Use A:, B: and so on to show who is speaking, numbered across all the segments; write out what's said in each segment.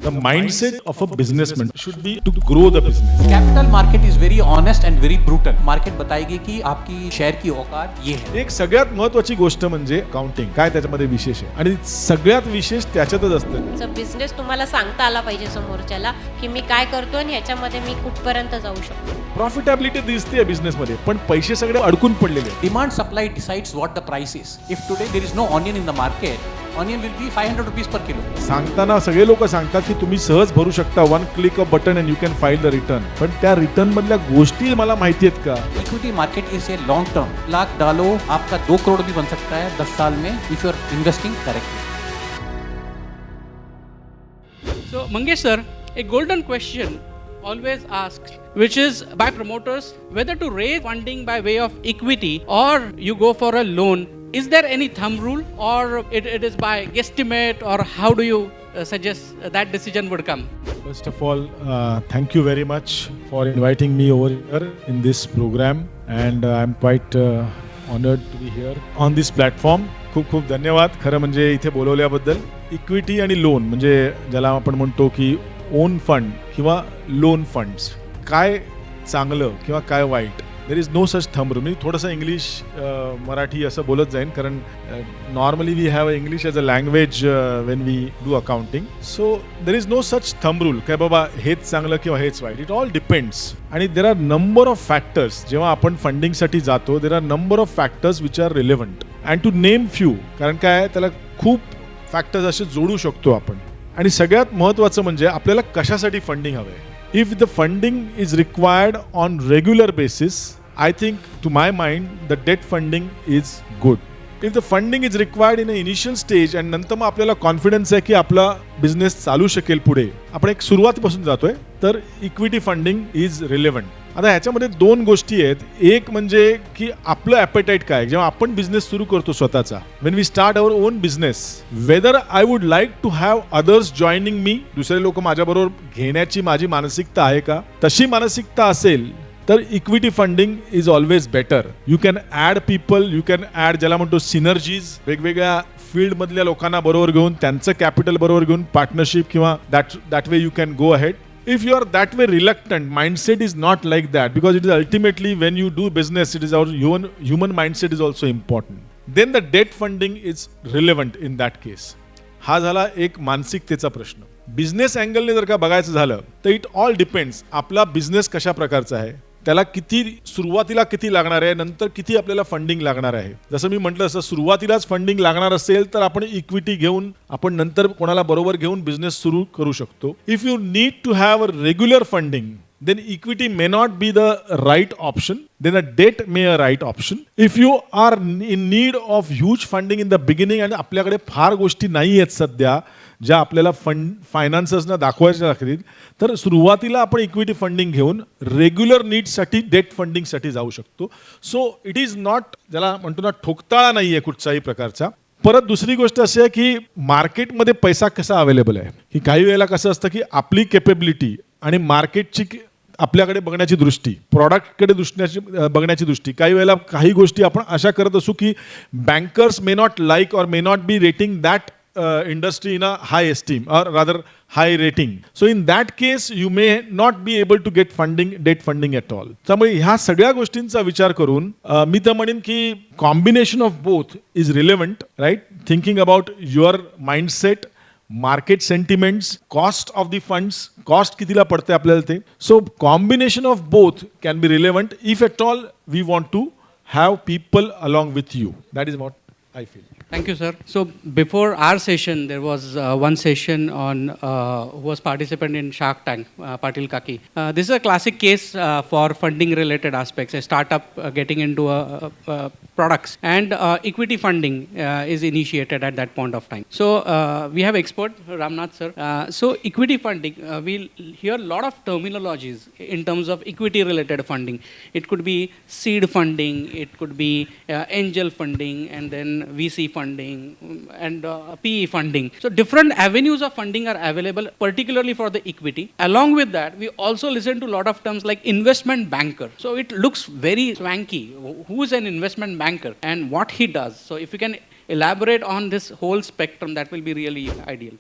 A: The mindset of a businessman should be to grow the business.
B: Capital market is very honest end very brutal. Market बताएगी की आपकी share की औकात ये है.
A: एक सगळ्यात महत्वाची गोष्ट म्हणजे अकाउंटिंग. काय त्याच्यामध्ये विशेष आहे आणि सगळ्यात विशेष त्याच्यातच असतं.
C: बिझनेस तुम्हाला सांगता आला पाहिजे समोरच्याला की मी काय करतो आणि ह्याच्यामध्ये मी कुठपर्यंत जाऊ शकतो.
A: प्रॉफिटेबिलिटी दिसते बिझनेसमध्ये, पण पैसे सगळे अडकून पडलेले आहेत.
B: Demand supply decides what the price is. If today there is no onion in the market, onion will be 500 rupees per kilo.
A: सांगताना सगळे लोक सांगतात की तुम्ही सहज भरू शकता, one click a button and you can file the return. पण त्या रिटर्न मधल्या गोष्टी मला माहिती आहेत का?
B: Equity market is a long term. Lakh डालो आपका 2 करोड़ भी बन सकता है 10 साल में if you are investing correctly.
D: So Mangesh sir, a golden question always asked, which is by promoters, whether to raise funding by way of equity or you go for a loan. Is there any thumb rule, or it is by guesstimate, or how do you suggest that decision would come?
A: First of all, thank you very much for inviting me over here in this program, and I'm quite honored to be here on this platform. खूप खूप धन्यवाद खरं म्हणजे इथे बोलवल्याबद्दल. Equity आणि loan म्हणजे ज्याला आपण म्हणतो की ओन फंड किंवा लोन फंड्स, काय चांगलं किंवा काय वाईट, there is no such thumb rule. मी थोडंसं इंग्लिश मराठी असं बोलत जाईन कारण normally we have English as a language when we do accounting. So there is no such thumb rule काय बाबा हेच चांगलं किंवा हेच वाईट. It all depends. आणि there are number of factors. जेव्हा आपण फंडिंगसाठी जातो there are number of factors which are relevant and to name few. कारण काय त्याला खूप फॅक्टर्स असे जोडू शकतो आपण. आणि सगळ्यात महत्त्वाचं म्हणजे आपल्याला कशासाठी फंडिंग हवं आहे. If the funding is required on regular basis, I think to my mind the debt funding is good. If the funding is required in an initial stage and नंतर मग आपल्याला कॉन्फिडन्स आहे की आपला बिझनेस चालू शकेल पुढे, आपण एक सुरुवातीपासून जातोय, तर इक्विटी फंडिंग इज रिलेव्हंट. आता ह्याच्यामध्ये दोन गोष्टी आहेत. एक म्हणजे की आपलं ॲपेटाईट काय. जेव्हा आपण बिझनेस सुरू करतो स्वतःचा, when we start our own business, whether I would like to have others joining me, दुसरे लोक माझ्याबरोबर घेण्याची माझी मानसिकता आहे का. तशी मानसिकता असेल तर equity funding is always better. You can add people, you can add ज्याला म्हणतो सिनर्जीज, वेगवेगळ्या फील्डमधल्या लोकांना बरोबर घेऊन त्यांचं कॅपिटल बरोबर घेऊन पार्टनरशिप किंवा that way you can go ahead. If you are that way reluctant, mindset is not like that, because it is ultimately when you do business, it is our human mindset is also important. Then the debt funding is relevant in that case. हा झाला एक मानसिकतेचा प्रश्न. Business अँगलने जर का बघायचं झालं तर इट ऑल डिपेंड्स. आपला बिझनेस कशा प्रकारचा आहे, त्याला किती सुरुवातीला किती लागणार आहे, नंतर किती आपल्याला फंडिंग लागणार आहे. जसं मी म्हटलं तसं सुरुवातीलाच फंडिंग लागणार असेल तर आपण इक्विटी घेऊन आपण नंतर कोणाला बरोबर घेऊन बिझनेस सुरू करू शकतो. If you need to have a regular funding, then equity may not be the right option, then a debt may a right option. If you are in need of huge funding in the beginning आणि आपल्याकडे फार गोष्टी नाही आहेत सध्या ज्या आपल्याला फायनान्सर्सना दाखवायच्या लागतील, तर सुरुवातीला आपण इक्विटी फंडिंग घेऊन रेग्युलर नीड्ससाठी डेट फंडिंगसाठी जाऊ शकतो. सो इट इज नॉट, ज्याला म्हणतो ना, ठोकताळा नाही आहे कुठच्याही प्रकारचा. परत दुसरी गोष्ट अशी आहे की मार्केटमध्ये पैसा कसा अवेलेबल आहे, की काही वेळेला कसं असतं की आपली केपेबिलिटी आणि मार्केटची आपल्याकडे बघण्याची दृष्टी, प्रॉडक्टकडे बघण्याची दृष्टी, काही वेळेला काही गोष्टी आपण अशा करत असू की बँकर्स मे नॉट लाईक और may not be rating that industry in a high esteem or rather high rating. So in that case you may not be able to get funding, debt funding at all. त्यामुळे ह्या सगळ्या गोष्टींचा विचार करून मी तर म्हणेन की combination of both is relevant, right. Thinking about your mindset, market sentiments, cost of the funds, cost कितीला पडते आपल्याला ते. So combination of both can be relevant if at all we want to have people along with you. That is what I feel.
D: Thank you, sir. So before our session, there was one session on who was participant in Shark Tank, Patil Kaki. This is a classic case for funding-related aspects. A startup getting into products and equity funding is initiated at that point of time. So we have expert Ramnath sir. So equity funding, we'll hear a lot of terminologies in terms of equity-related funding. It could be seed funding, it could be angel funding, and then VC funding and PE funding. So different avenues of funding are available, particularly for the equity. Along with that, we also listen to a lot of terms like investment banker. So it looks very swanky. Who is an investment banker and what he does? So if you can elaborate on this whole spectrum, that will be really ideal.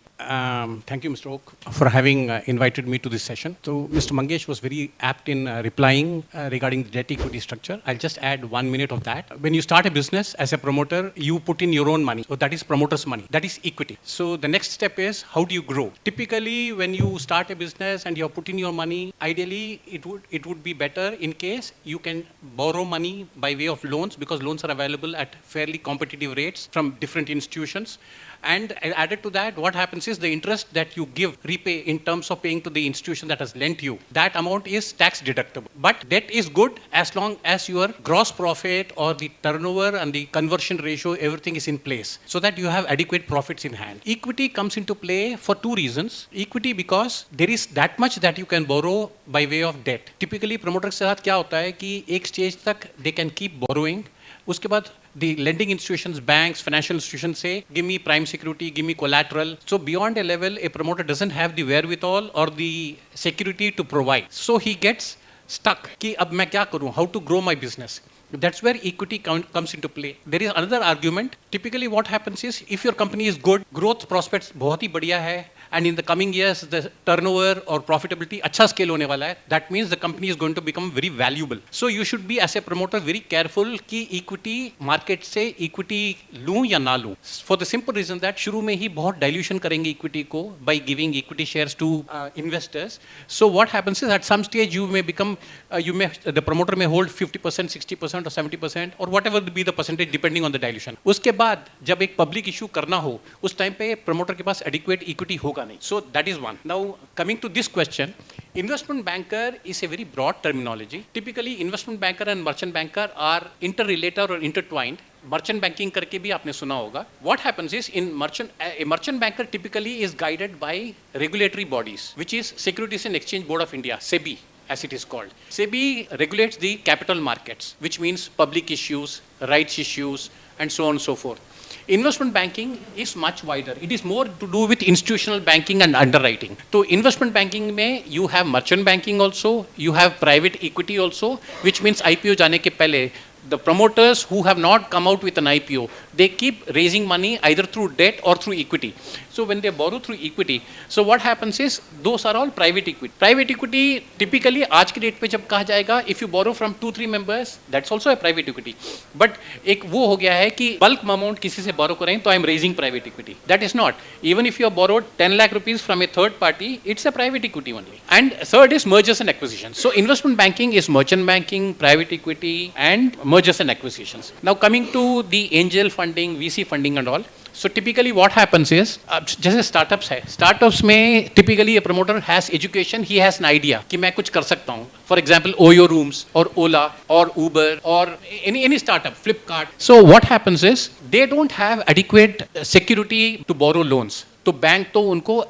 B: Thank you, Mr. Oak, for having invited me to this session. So, Mr. Mangesh was very apt in replying regarding the debt equity structure. I'll just add 1 minute of that. When you start a business as a promoter, you put in your own money. So, that is promoter's money. That is equity. So, the next step is how do you grow? Typically, when you start a business and you have put in your money, ideally, it would be better in case you can borrow money by way of loans, because loans are available at fairly competitive rates from different institutions. And added to that, what happens is the interest that you repay in terms of paying to the institution that has lent you, that amount is tax deductible. But debt is good as long as your gross profit or the turnover and the conversion ratio, everything is in place, so that you have adequate profits in hand. Equity comes into play for two reasons. Equity because there is that much that you can borrow by way of debt. Typically, promoter के साथ क्या होता है कि एक stage तक they can keep borrowing. उसके बाद the lending institutions, banks, financial institutions say, give me prime security, give me collateral. So beyond a level, a promoter doesn't have the wherewithal or the security to provide. So he gets stuck. कि अब मैं क्या करूँ? How to grow my business? That's where equity comes into play. There is another argument. Typically what happens is, if your company is good, growth prospects बहुत ही बढ़िया है, and in the coming years the turnover or profitability अच्छा scale होने वाला है, that means the company is going to become very valuable. So you should be as a promoter very careful कि equity market से equity लूँ या ना लूँ. For the simple reason that शुरू में ही बहुत dilution करेंगे equity को by giving equity shares to investors. So what happens is, at some stage you may become, the promoter may hold 50%, 60% or 70% or whatever be the percentage depending on the dilution. उसके बाद जब एक public issue करना हो, उस time पे promoter के pass adequate equity होगा नहीं. So that is one. Now coming to this question, investment banker is a very broad terminology. Typically investment banker and merchant banker are interrelated or intertwined. Merchant banking करके भी आपने सुना होगा. What happens is, in a merchant banker typically is guided by regulatory bodies, which is Securities and Exchange Board of India, SEBI, as it is called. SEBI regulates the capital markets, which means public issues, rights issues, and so on and so forth. Investment banking is much wider. It is more to do with institutional banking and underwriting. So investment banking में you have merchant banking also, you have private equity also, which means IPO जाने के पहले the promoters who have not come out with an IPO, they keep raising money either through debt or through equity. So when they borrow through equity, so what happens is, those are all private equity. Private equity typically आज के date पे जब कहा जाएगा, if you borrow from 2-3 members, that's also a private equity. But एक वो हो गया है कि bulk amount किसी से borrow करें तो I am raising private equity. That is not. Even if you have borrowed 10 lakh rupees from a third party, it's a private equity only. And third is mergers and acquisitions. So investment banking is merchant banking, private equity, and mergers and acquisitions. Now coming to the angel funding, VC funding and all. So typically what happens is, जैसे startups है, startups में typically a promoter has education, he has an idea कि मैं कुछ कर सकता हूँ. For example, Oyo Rooms or Ola or Uber or any startup, Flipkart. So what happens is, they don't have adequate security to borrow loans. तो bank तो उनको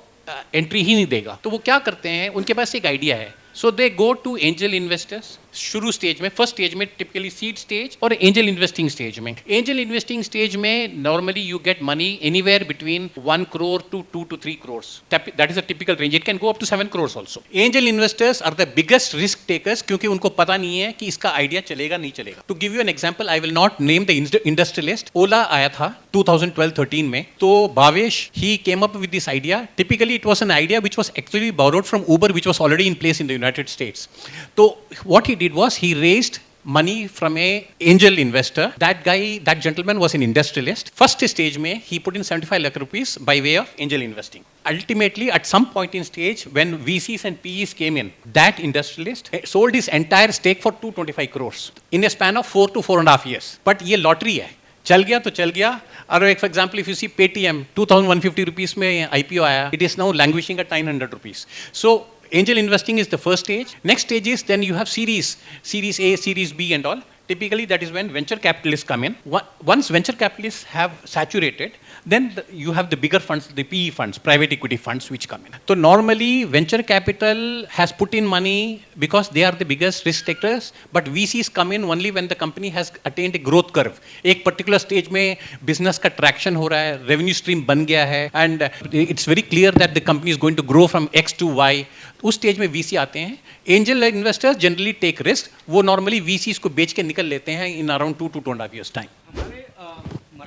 B: entry ही नहीं देगा. तो वो क्या करते हैं, उनके पास एक आइडिया है. So they go to angel investors. शुरू स्टेज में, फर्स्ट स्टेज में टिपिकली सीड स्टेज और एंजल इन्वेस्टिंग स्टेज में. एंजल इन्वेस्टिंग स्टेज में normally you get money anywhere between 1 crore to 2 to 3 crores. That is a typical range. It can go up to 7 crores also. Angel investors are the biggest risk takers क्योंकि उनको पता नहीं है कि इसका idea चलेगा नहीं चलेगा. To give you an example, I will not name the industrialist. Ola आया था 2012-13 में. तो Bhavesh, he came up with this idea. Typically it was an idea which was actually borrowed from Uber, which was already in place in the United States. So what he did was, he raised money from a angel investor. That gentleman was an industrialist. First stage mein, he put in 75 lakh rupees by way of angel investing. Ultimately, at some point in stage, when VCs and PEs came in, that industrialist sold his entire stake for 225 crores in a span of 4 to 4.5 years. But ये lottery है. चल गया तो चल गया. और for example, if you see Paytm, 2,150 rupees में IPO आया, it is now languishing at 900 rupees. So angel investing is the first stage. Next stage is, then you have series A, series B and all. Typically that is when venture capitalists come in. Once venture capitalists have saturated, then you have the bigger funds, the PE funds, private equity funds which come in. So normally venture capital has put in money because they are the biggest risk takers, but VCs come in only when the company has attained a growth curve. एक particular stage में business का traction हो रहा है, revenue stream बन गया है, and it's very clear that the company is going to grow from X to Y. उस stage में VC आते हैं. Angel investors generally take risk. वो normally VCs को बेच के निकल लेते हैं in around 2 to 2.5 years time.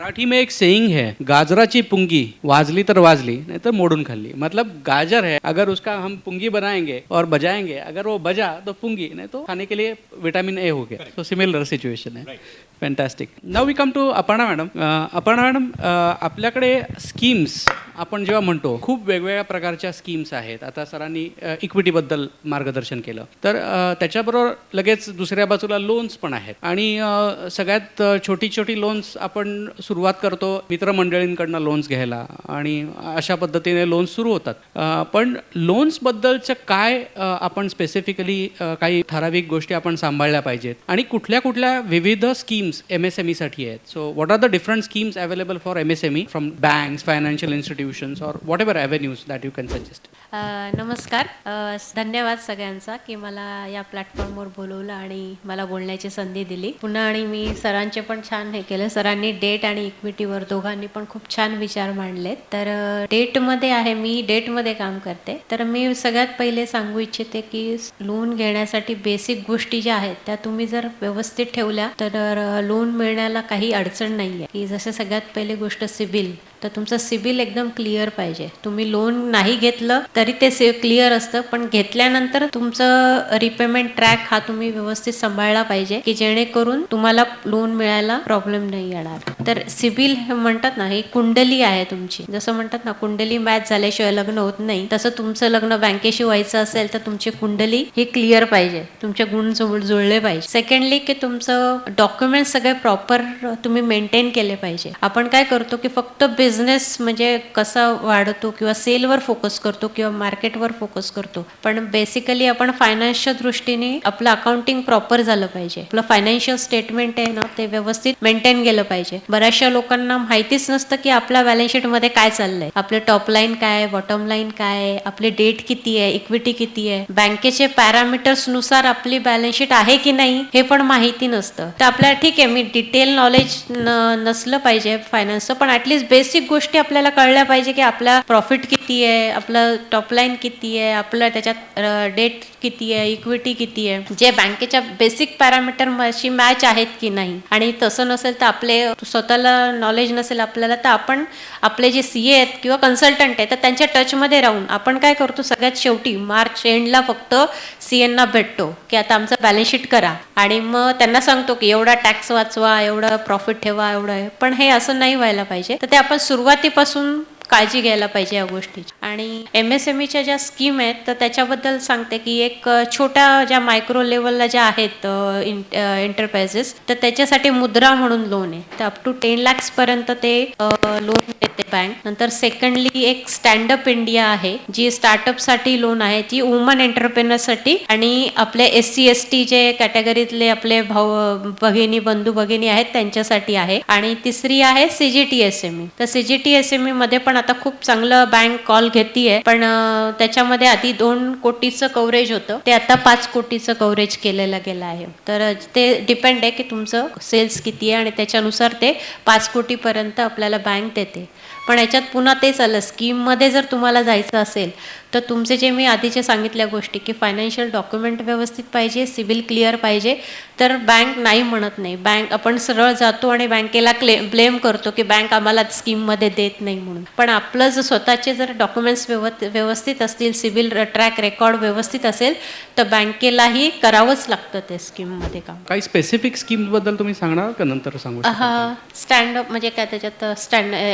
D: Marathi में एक सेइंग है, गाजराची पुंगी वाजली तर वाजली नहीं तो मोडून खाल्ली. मतलब गाजर है, अगर उसका हम पुंगी बनाएंगे और बजाएंगे, अगर वो बजा तो पुंगी, नहीं तो खाने के लिए विटामिन ए हो गया. सो सिमिलर सिच्युएशन है. Fantastic. Now we come to Aparna madam. Aparna madam, आपल्याकडे स्कीम्स आपण जेव्हा म्हणतो खूप वेगवेगळ्या प्रकारच्या स्कीम्स आहेत. आता सरांनी इक्विटीबद्दल मार्गदर्शन केलं, तर त्याच्याबरोबर लगेच दुसऱ्या बाजूला लोन्स पण आहेत आणि सगळ्यात छोटी छोटी लोन्स आपण सुरुवात करतो मित्रमंडळींकडनं लोन्स घ्यायला आणि अशा पद्धतीने लोन्स सुरू होतात. पण लोन्सबद्दलचं काय आपण स्पेसिफिकली काही ठराविक गोष्टी आपण सांभाळल्या पाहिजेत आणि कुठल्या कुठल्या विविध स्कीम्स MSME साठी आहेत. So what are the different schemes available for MSME from banks, financial institutions और whatever avenues that you can suggest.
C: नमस्कार. धन्यवाद सगळ्यांचा की मला या प्लॅटफॉर्मवर बोलवलं आणि मला बोलण्याची संधी दिली. पुन्हा आणि मी सरांचे पण छान हे केलं. सरांनी डेट आणि इक्विटीवर दोघांनी पण खूप छान विचार मांडलेत. तर डेटमध्ये आहे, मी डेटमध्ये काम करते. तर मी सगळ्यात पहिले सांगू इच्छिते की लोन घेण्यासाठी बेसिक गोष्टी ज्या आहेत त्या तुम्ही जर व्यवस्थित ठेवल्या तर लोन मिळण्याला काही अडचण नाही आहे. की जसं सगळ्यात पहिली गोष्ट सिबिल, तर तुमचं सिबिल एकदम क्लिअर पाहिजे. तुम्ही लोन नाही घेतलं तरी ते क्लिअर असतं, पण घेतल्यानंतर तुमचं रिपेमेंट ट्रॅक हा तुम्ही व्यवस्थित सांभाळला पाहिजे की जेणेकरून तुम्हाला लोन मिळायला प्रॉब्लेम नाही येणार. तर सिबिल हे म्हणतात ना, ही कुंडली आहे तुमची. जसं म्हणतात ना, कुंडली मॅच झाल्याशिवाय लग्न होत नाही, तसं तुमचं लग्न बँकेशी व्हायचं असेल तर तुमची कुंडली ही क्लिअर पाहिजे, तुमचे गुण जुळले पाहिजे. सेकंडली की तुमचं डॉक्युमेंट सगळे प्रॉपर तुम्ही मेंटेन केले पाहिजे. आपण काय करतो की फक्त बिझनेस म्हणजे कसा वाढतो किंवा सेलवर फोकस करतो किंवा मार्केटवर फोकस करतो, पण बेसिकली आपण फायनान्शियल दृष्टीने आपलं अकाउंटिंग प्रॉपर झालं पाहिजे. आपलं फायनान्शियल स्टेटमेंट आहे ना, ते व्यवस्थित मेंटेन केलं पाहिजे. बऱ्याचशा लोकांना माहितीच नसतं की आपल्या बॅलन्स शीटमध्ये काय चाललंय, आपले टॉप लाईन काय आहे, बॉटम लाईन काय आहे, आपली डेट किती आहे, इक्विटी किती आहे, बँकेचे पॅरामीटर्स नुसार आपली बॅलन्स शीट आहे की नाही हे पण माहिती नसतं. तर आपल्याला ठीक आहे, मी डिटेल नॉलेज नसलं पाहिजे फायनान्सचं, पण ॲटलिस्ट बेसिक गोष्टी आपल्याला कळल्या पाहिजे की आपला प्रॉफिट किती आहे, आपलं टॉप लाईन किती आहे, आपलं त्याच्यात डेट किती आहे, इक्विटी किती आहे, जे बँकेच्या बेसिक पॅरामीटरशी मॅच आहेत की नाही. आणि तसं नसेल तर आपले स्वतःला नॉलेज नसेल आपल्याला, तर आपण आपले जे CA आहेत किंवा कन्सल्टंट आहेत तर त्यांच्या टचमध्ये राहून आपण काय करतो, सगळ्यात शेवटी मार्च एंडला फक्त CAंना भेटतो की आता आमचं बॅलन्स शीट करा आणि मग त्यांना सांगतो की एवढा टॅक्स वाचवा, एवढं प्रॉफिट ठेवा, एवढं आहे. पण हे असं नाही व्हायला पाहिजे. तर ते आपण सुरुवातीपासून काळजी घ्यायला पाहिजे या गोष्टीची. आणि MSMEच्या ज्या स्कीम आहेत तर त्याच्याबद्दल सांगते की एक छोट्या ज्या मायक्रो लेवलला ज्या आहेत एंटरप्राइजेस, तर त्याच्यासाठी मुद्रा म्हणून लोन आहे. तर अप टू 10 lakhsपर्यंत ते लोन देते बँक. नंतर सेकंडली एक स्टँडअप इंडिया आहे, जी स्टार्टअपसाठी लोन आहे, ती वुमन एंटरप्रेनरसाठी आणि आपले SC ST जे कॅटेगरीतले आपले भाऊ भगिनी, बंधू भगिनी आहेत त्यांच्यासाठी आहे. आणि तिसरी आहे CGT SME. तर CGT SME मध्ये पण आता खूप चांगलं बँक कॉल घेतीये, पण त्याच्यामध्ये आधी 2 कोटीचं कव्हरेज होतं, ते आता 5 कोटीचं कव्हरेज केलेलं गेलं आहे. तर ते डिपेंड आहे की तुमचं सेल्स किती आहे आणि त्याच्यानुसार ते 5 कोटीपर्यंत आपल्याला बँक देते. पण याच्यात पुन्हा तेच आलं, स्कीममध्ये जर तुम्हाला जायचं असेल तर तुमचे जे मी आधीचे सांगितल्या गोष्टी की फायनान्शियल डॉक्युमेंट व्यवस्थित पाहिजे, सिबिल क्लिअर पाहिजे, तर बँक नाही म्हणत नाही. बँक आपण सरळ जातो आणि बँकेला ब्लेम करतो की बँक आम्हाला स्कीममध्ये देत नाही म्हणून. पण आपलं जर स्वतःचे जर डॉक्युमेंट्स व्यवस्थित असतील, सिबिल ट्रॅक रेकॉर्ड व्यवस्थित असेल, तर बँकेलाही करावंच लागतं ते स्कीममध्ये काम.
D: काही स्पेसिफिक स्कीमबद्दल तुम्ही सांगणार का नंतर सांगू?
C: स्टँडअप म्हणजे काय त्याच्यात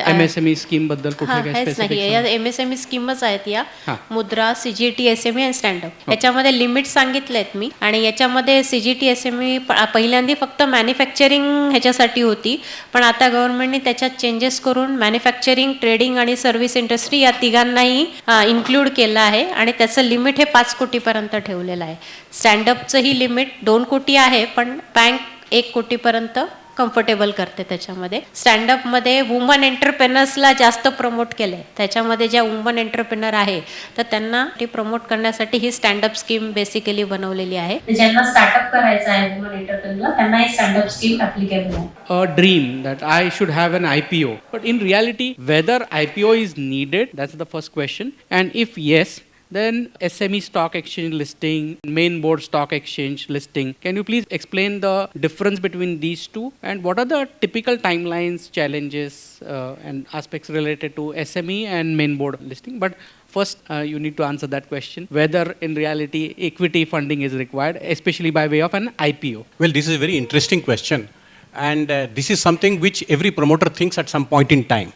D: MSME स्कीम बद्दल कुठले काही
C: हेच नाही, या MSME स्कीमच आहेत या मुद्रा, CGT SME आणि स्टँडअप. याच्यामध्ये लिमिट सांगितलेत मी. आणि याच्यामध्ये CGT SME पहिल्यांदा फक्त मॅन्युफॅक्चरिंग ह्याच्यासाठी होती, पण आता गव्हर्नमेंटने त्याच्यात चेंजेस करून मॅन्युफॅक्चरिंग, ट्रेडिंग आणि सर्व्हिस इंडस्ट्री या तिघांनाही इन्क्लूड केलं आहे आणि त्याचं लिमिट हे 5 कोटीपर्यंत ठेवलेलं आहे. स्टँडअपचंही लिमिट 2 कोटी आहे, पण बँक 1 कोटीपर्यंत कम्फर्टेबल करते त्याच्यामध्ये. स्टँडअपमध्ये वुमन एंटरप्रेनर्सला जास्त प्रमोट केलं आहे. त्याच्यामध्ये ज्या वुमन एंटरप्रेनर आहे तर त्यांना ती प्रमोट करण्यासाठी ही स्टँडअप स्कीम बेसिकली बनवलेली आहे. ज्यांना स्टार्टअप करायचं आहे वुमन एंटरप्रेनरला, त्यांना ही स्टँडअप स्कीम ॲप्लिकेबल आहे.
D: A dream that I should have an IPO, but in reality whether IPO is needed, that's the first question, and if yes, then SME stock exchange listing, main board stock exchange listing. Can you please explain the difference between these two, and what are the typical timelines, challenges, and aspects related to SME and main board listing? But first, you need to answer that question, whether in reality equity funding is required, especially by way of an IPO.
B: Well, this is a very interesting question. And this is something which every promoter thinks at some point in time,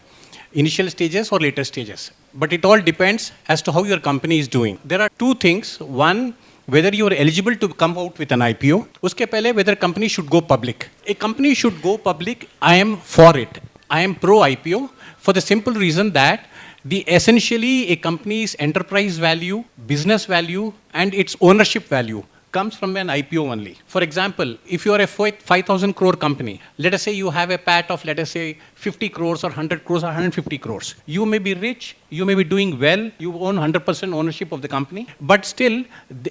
B: initial stages or later stages. But it all depends as to how your company is doing. There are two things. One, whether you are eligible to come out with an IPO. Uske pehle, whether company should go public. A company should go public. I am for it. I am pro IPO for the simple reason that essentially a company's enterprise value, business value, and its ownership value comes from an IPO only. For example, if you are a 5,000 crore company, let us say you have a PAT of, let us say, 50 crores or 100 crores or 150 crores. You may be rich, you may be doing well, you own 100% ownership of the company, but still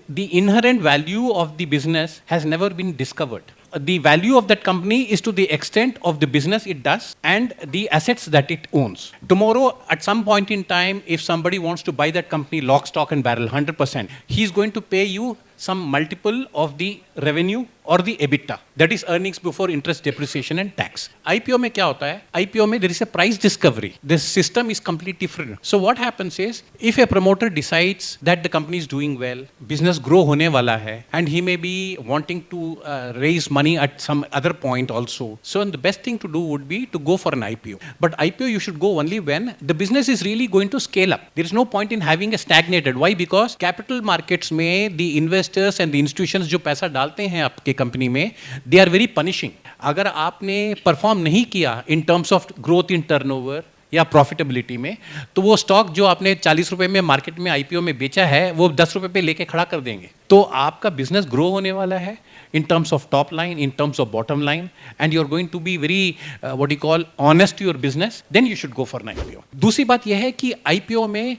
B: the inherent value of the business has never been discovered. The value of that company is to the extent of the business it does and the assets that it owns. Tomorrow, at some point in time, if somebody wants to buy that company lock, stock and barrel, 100%, he's going to pay you some multiple of the revenue or the EBITDA. That is earnings before interest, depreciation and tax. IPO में क्या होता है? IPO में there is a price discovery. The system is completely different. So what happens is, if a promoter decides that the company is doing well, business grow होने वाला है, and he may be wanting to raise money at some other point also. So the best thing to do would be to go for an IPO. But IPO you should go only when the business is really going to scale up. There is no point in having a stagnated. Why? Because capital markets में the investors and the institutions जो पैसा डालते हैं आपके company में, they are very punishing. अगर आपने perform नहीं किया in terms of growth in turnover या प्रॉफिटेबिलिटी में, तो वो स्टॉक जो आपने 40 रुपए में मार्केट में आईपीओ में बेचा है वो 10 रुपए पे लेके खड़ा कर देंगे. तो आपका बिजनेस ग्रो होने वाला है in terms of top line, in terms of bottom line, and you're going to be very, what you call, honest to your business, then you should go for an IPO. दूसरी बात यह है कि IPO में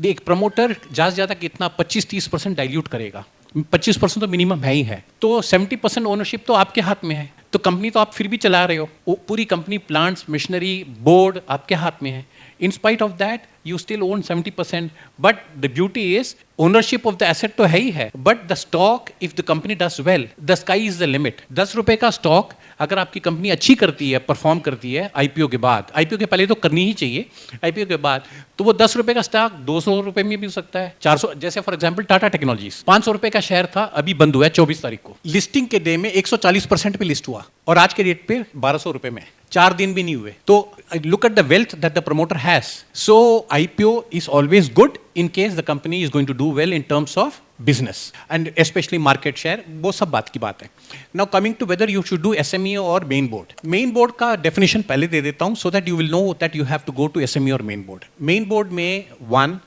B: एक promoter ज़्यादा से ज़्यादा कितना 25-30% डाइल्यूट करेगा. 25% तो मिनिमम है ही है, तो 70% ओनरशिप तो आपके हाथ में है. तो कंपनी तो आप फिर भी चला रहे हो, पूरी कंपनी, प्लांट्स, मशीनरी, बोर्ड आपके हाथ में है. In spite of that, you still own 70%. But the beauty is, ownership of the asset तो है ही है. But the stock, if the company does well, the sky is the limit. 10 रुपए का stock अगर आपकी कंपनी अच्छी करती है, परफॉर्म करती है आईपीओ के बाद, आईपीओ के पहले तो करनी ही चाहिए, आईपीओ के बाद, तो वो 10 रुपए का स्टॉक 200 रुपए में भी हो सकता है, 400. जैसे फॉर एग्जांपल टाटा टेक्नोलॉजीज 500 रुपए का शेयर था, अभी बंद हुआ है 24 तारीख को. लिस्टिंग के डे में 140% पे लिस्ट हुआ और आज के रेट पे 1200 रुपए में, 4 दिन भी नहीं हुए. तो look at the wealth that the promoter has. So IPO is always good in case the company is going to do well in terms of business and especially market share. वो सब बात की बात है. Now coming to whether you should do SME or main board. Main board का definition पहले दे देता हूँ so that you will know that you have to go to SME or main board. Main board में 1,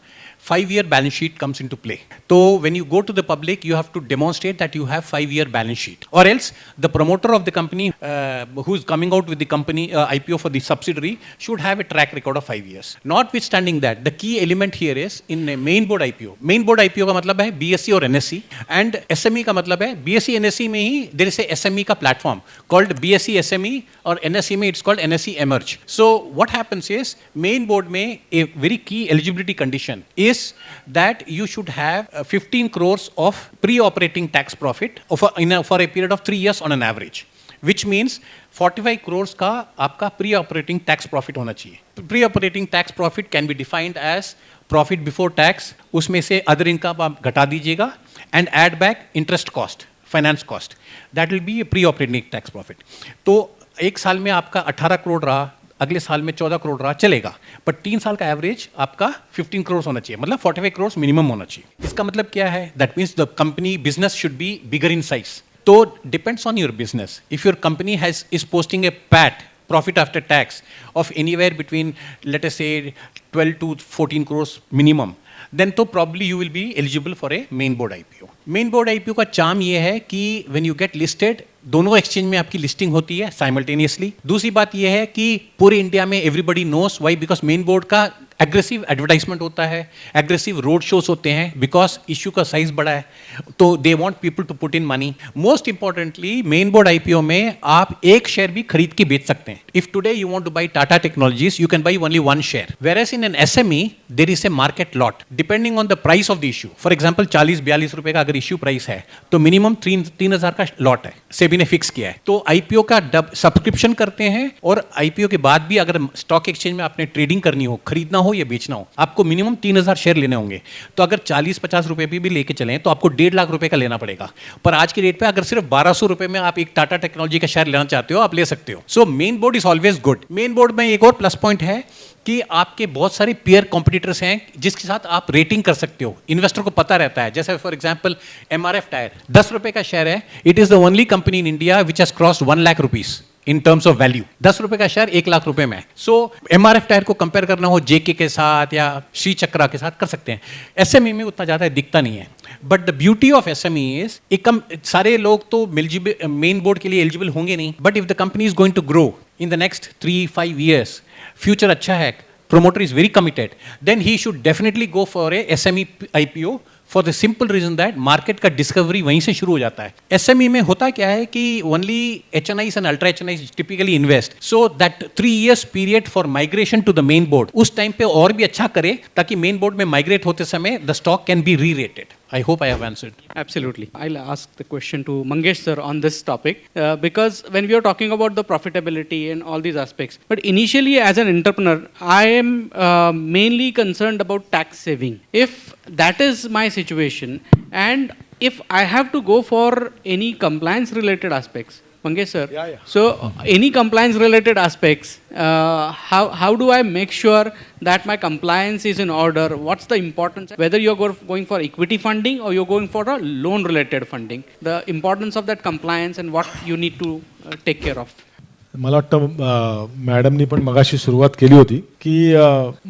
B: 5-year balance sheet comes into play. So when you go to the public, you have to demonstrate that you have 5-year balance sheet, or else the promoter of the company who is coming out with the company IPO for the subsidiary should have a track record of 5 years. Notwithstanding that, the key element here is in a main board IPO. Main board IPO का मतलब है BSE और NSE, and SME का मतलब है BSE NSE में ही there is a SME का platform called BSE SME, और NSE में it's called NSE Emerge. So what happens is, main board में a very key eligibility condition is that you should have 15 crores of pre-operating tax profit for a period of 3 years on an average, which means 45 crores का आपका pre-operating tax profit होना चाहिए. Pre-operating tax profit can be defined as profit before tax, उसमें से other income आप घटा दीजिएगा and add back interest cost, finance cost. That will be a pre-operating tax profit. तो एक साल में आपका 18 करोड़ रहा, अगले साल में 14 करोड़ रहा, चलेगा. पर 3 साल का एवरेज आपका 15 करोड़ होना चाहिए, मतलब 45 करोड़ मिनिमम होना चाहिए. इसका मतलब क्या है? That means the company business should be bigger in size. तो depends on your business. If your company is posting a PAT, profit after tax, of anywhere between, let us say, 12 to 14 crores minimum, then तो probably you will be eligible for a main board IPO. Main board IPO का charm ये है कि when you get listed, दोनों exchange में आपकी listing होती है साइमल्टेनियसली. दूसरी बात यह है कि पूरे इंडिया में everybody knows. Why? Because main board का एग्रेसिव एडवर्टाइजमेंट होता है, एग्रेसिव रोड शोज होते हैं, बिकॉज इशू का साइज बड़ा है, तो they want people to put in money. Most importantly main board IPO में आप एक शेयर भी खरीद के बेच सकते हैं. If today you want to buy Tata technologies, you can buy only one share, whereas in an SME there is a market lot depending on the price of the issue. For example 40-42 रुपए का अगर issue price है तो minimum 3,000 का lot है, SEBI ने fix KIA है. तो आईपीओ का सब्सक्रिप्शन करते हैं, और आईपीओ के बाद भी अगर स्टॉक एक्सचेंज में आपने ट्रेडिंग करनी हो, खरीदना हो या बेचना हो, आपको मिनिमम 3,000 शेयर लेने होंगे. तो अगर 40-50 रुपए भी लेके चलें तो आपको 1.5 लाख रुपए का लेना पड़ेगा. पर आज की डेट पे अगर सिर्फ 1,200 रुपए में आप एक टाटा टेक्नोलॉजी का शेयर लेना चाहते हो, आप ले सकते हो. So main board is always good. Main board में एक और प्लस पॉइंट है कि आपके बहुत सारे पीयर कॉम्पिटिटर्स हैं जिसके साथ आप रेटिंग कर सकते हो. इन्वेस्टर को पता रहता है. जैसे फॉर एग्जांपल एमआरएफ टायर 10 रुपए का शेयर है. It is the only company in India which has crossed 1 lakh rupees in terms of value. 10 रुपए का शेयर 1 लाख रुपए में. सो एमआरएफ टायर को कंपेयर करना हो जेके के साथ या श्री चक्रा के साथ कर सकते हैं. एसएमई में उतना ज्यादा दिखता नहीं है. But the beauty of SME is सारे लोग तो मेन बोर्ड के लिए एलिजिबल होंगे नहीं. But if the company is going to grow in the next 3-5 years, future अच्छा है, promoter is very committed, then he should definitely go for a SME IPO for the simple reason that market का discovery वहीं से शुरू हो जाता है. SME में होता क्या है कि only HNIs and ultra HNIs typically invest, so that 3 years period for migration to the main board, उस टाइम पे और भी अच्छा करे ताकि main board में migrate होते समय the stock can be re-rated. I hope I have answered.
D: Absolutely. I'll ask the question to Mangesh sir on this topic because when we are talking about the profitability and all these aspects, but initially as an entrepreneur, I am mainly concerned about tax saving. If that is my situation and if I have to go for any compliance related aspects, Mangesh sir,
A: Yeah.
D: so any compliance related aspects, how do I make sure that my compliance is in order? What's the importance? Whether you're going for equity funding or you're going for a loan related funding, the importance of that compliance and what you need to take care of.
A: मला वाटतं मॅडमनी पण मगाशी सुरुवात केली होती की